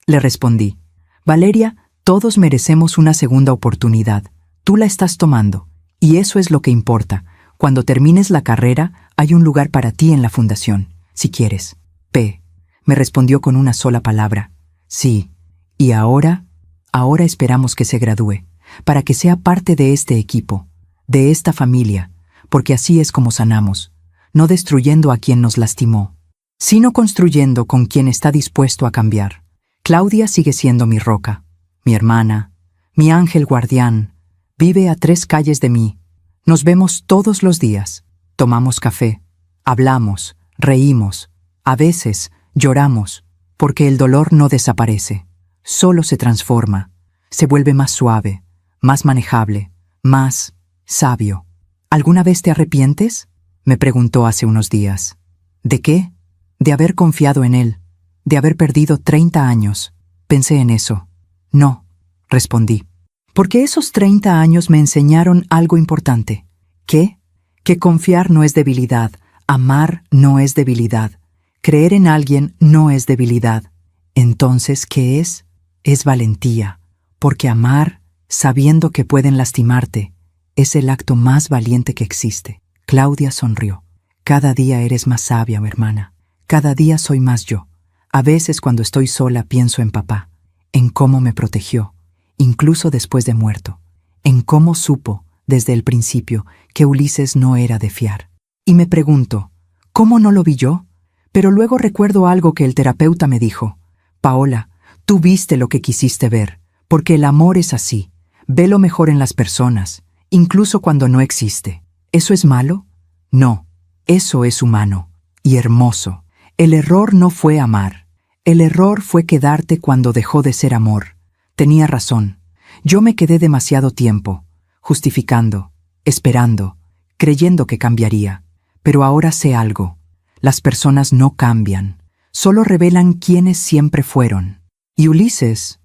Le respondí. Valeria, todos merecemos una segunda oportunidad. Tú la estás tomando. Y eso es lo que importa. Cuando termines la carrera, hay un lugar para ti en la fundación, si quieres. Me respondió con una sola palabra. Sí. Y ahora esperamos que se gradúe, para que sea parte de este equipo, de esta familia, porque así es como sanamos, no destruyendo a quien nos lastimó, sino construyendo con quien está dispuesto a cambiar. Claudia sigue siendo mi roca, mi hermana, mi ángel guardián. Vive a 3 calles de mí. Nos vemos todos los días. Tomamos café. Hablamos. Reímos. A veces lloramos, porque el dolor no desaparece. Solo se transforma. Se vuelve más suave, más manejable, más sabio. ¿Alguna vez te arrepientes? Me preguntó hace unos días. ¿De qué? De haber confiado en él, de haber perdido 30 años. Pensé en eso. No, respondí. Porque esos 30 años me enseñaron algo importante. ¿Qué? Que confiar no es debilidad, amar no es debilidad, creer en alguien no es debilidad. Entonces, ¿qué es? Es valentía, porque amar, sabiendo que pueden lastimarte, es el acto más valiente que existe. Claudia sonrió. Cada día eres más sabia, hermana. Cada día soy más yo. A veces cuando estoy sola pienso en papá, en cómo me protegió, incluso después de muerto, en cómo supo, desde el principio, que Ulises no era de fiar. Y me pregunto, ¿cómo no lo vi yo? Pero luego recuerdo algo que el terapeuta me dijo. Paola, tú viste lo que quisiste ver, porque el amor es así. Ve lo mejor en las personas, incluso cuando no existe. ¿Eso es malo? No, eso es humano y hermoso. El error no fue amar. El error fue quedarte cuando dejó de ser amor. Tenía razón. Yo me quedé demasiado tiempo, justificando, esperando, creyendo que cambiaría. Pero ahora sé algo. Las personas no cambian, solo revelan quiénes siempre fueron. Y Ulises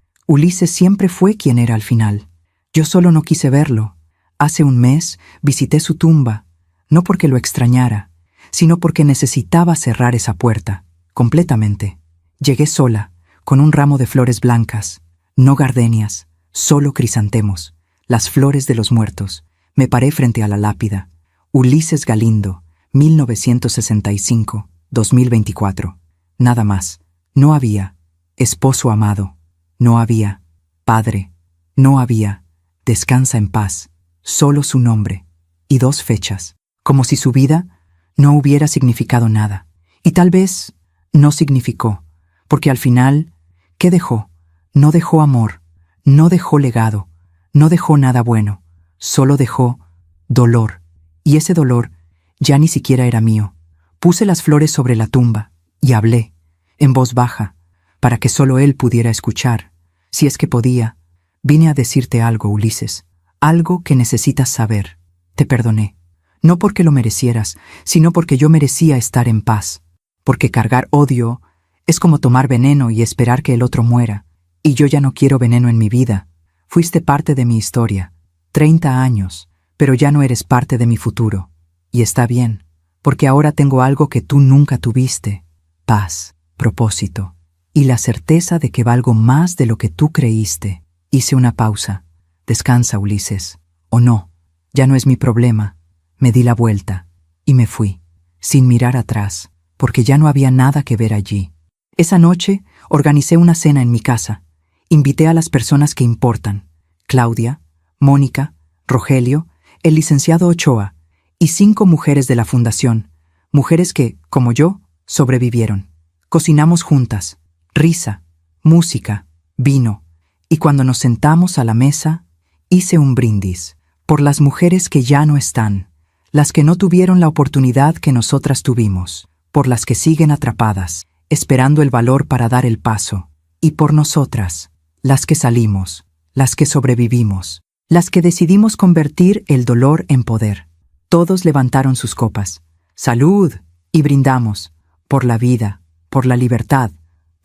siempre fue quien era al final. Yo solo no quise verlo. Hace un mes visité su tumba, no porque lo extrañara, sino porque necesitaba cerrar esa puerta, completamente. Llegué sola, con un ramo de flores blancas, no gardenias, solo crisantemos, las flores de los muertos. Me paré frente a la lápida. Ulises Galindo, 1965-2024. Nada más. No había esposo amado. No había padre. No había descansa en paz. Solo su nombre y 2 fechas. Como si su vida no hubiera significado nada. Y tal vez no significó, porque al final, ¿qué dejó? No dejó amor, no dejó legado, no dejó nada bueno, solo dejó dolor. Y ese dolor ya ni siquiera era mío. Puse las flores sobre la tumba y hablé, en voz baja, para que solo él pudiera escuchar. Si es que podía, vine a decirte algo, Ulises, algo que necesitas saber. Te perdoné. No porque lo merecieras, sino porque yo merecía estar en paz. Porque cargar odio es como tomar veneno y esperar que el otro muera. Y yo ya no quiero veneno en mi vida. Fuiste parte de mi historia, 30 años, pero ya no eres parte de mi futuro. Y está bien, porque ahora tengo algo que tú nunca tuviste: paz, propósito, y la certeza de que valgo más de lo que tú creíste. Hice una pausa. Descansa, Ulises. O no, ya no es mi problema. Me di la vuelta y me fui, sin mirar atrás, porque ya no había nada que ver allí. Esa noche organicé una cena en mi casa. Invité a las personas que importan: Claudia, Mónica, Rogelio, el licenciado Ochoa y 5 mujeres de la fundación, mujeres que, como yo, sobrevivieron. Cocinamos juntas, risa, música, vino, y cuando nos sentamos a la mesa, hice un brindis por las mujeres que ya no están, las que no tuvieron la oportunidad que nosotras tuvimos, por las que siguen atrapadas, esperando el valor para dar el paso, y por nosotras, las que salimos, las que sobrevivimos, las que decidimos convertir el dolor en poder. Todos levantaron sus copas. ¡Salud! Y brindamos, por la vida, por la libertad,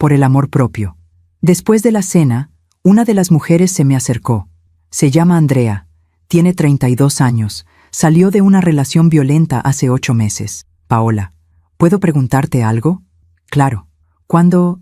por el amor propio. Después de la cena, una de las mujeres se me acercó. Se llama Andrea, tiene 32 años, salió de una relación violenta hace 8 meses. Paola, ¿puedo preguntarte algo? Claro. ¿Cuándo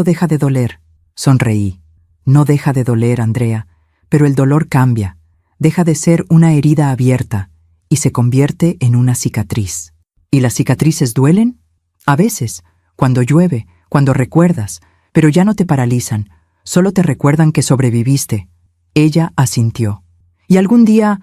deja de doler? Sonreí. No deja de doler, Andrea, pero el dolor cambia. Deja de ser una herida abierta y se convierte en una cicatriz. ¿Y las cicatrices duelen? A veces, cuando llueve, cuando recuerdas, pero ya no te paralizan, solo te recuerdan que sobreviviste. Ella asintió. ¿Y algún día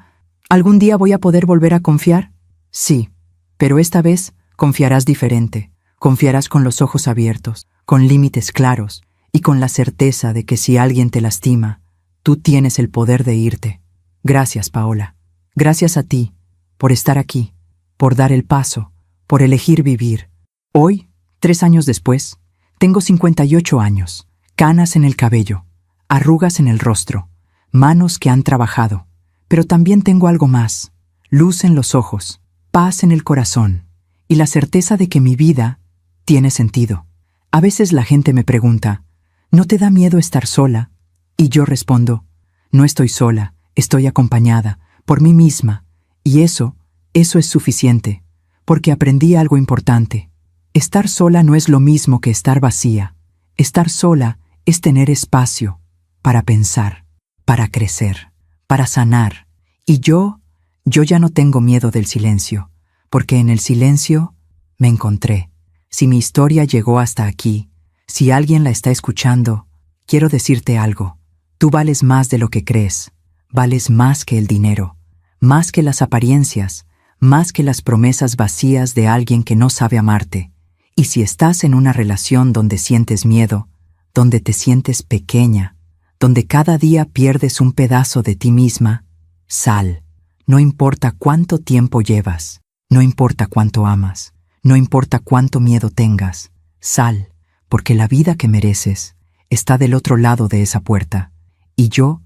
voy a poder volver a confiar? Sí, pero esta vez confiarás diferente. Confiarás con los ojos abiertos, con límites claros y con la certeza de que si alguien te lastima, tú tienes el poder de irte. Gracias, Paola. Gracias a ti, por estar aquí, por dar el paso, por elegir vivir. Hoy, 3 años después, tengo 58 años, canas en el cabello, arrugas en el rostro, manos que han trabajado. Pero también tengo algo más, luz en los ojos, paz en el corazón y la certeza de que mi vida tiene sentido. A veces la gente me pregunta, ¿no te da miedo estar sola? Y yo respondo, no estoy sola, estoy acompañada por mí misma. Y eso es suficiente, porque aprendí algo importante. Estar sola no es lo mismo que estar vacía. Estar sola es tener espacio para pensar, para crecer, para sanar. Y yo ya no tengo miedo del silencio, porque en el silencio me encontré. Si mi historia llegó hasta aquí, si alguien la está escuchando, quiero decirte algo. Tú vales más de lo que crees. Vales más que el dinero, más que las apariencias, más que las promesas vacías de alguien que no sabe amarte. Y si estás en una relación donde sientes miedo, donde te sientes pequeña, donde cada día pierdes un pedazo de ti misma, sal. No importa cuánto tiempo llevas, no importa cuánto amas, no importa cuánto miedo tengas, sal, porque la vida que mereces está del otro lado de esa puerta. Y yo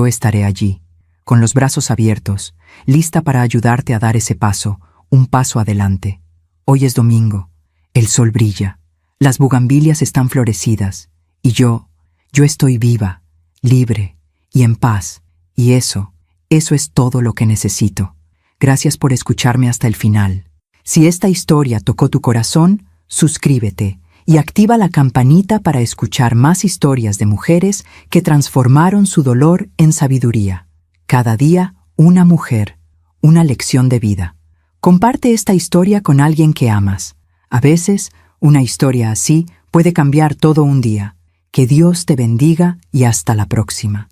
estaré allí, con los brazos abiertos, lista para ayudarte a dar ese paso, un paso adelante. Hoy es domingo, el sol brilla, las bugambilias están florecidas, y yo estoy viva, libre y en paz, y eso es todo lo que necesito. Gracias por escucharme hasta el final. Si esta historia tocó tu corazón, suscríbete y activa la campanita para escuchar más historias de mujeres que transformaron su dolor en sabiduría. Cada día, una mujer, una lección de vida. Comparte esta historia con alguien que amas. A veces, una historia así puede cambiar todo un día. Que Dios te bendiga y hasta la próxima.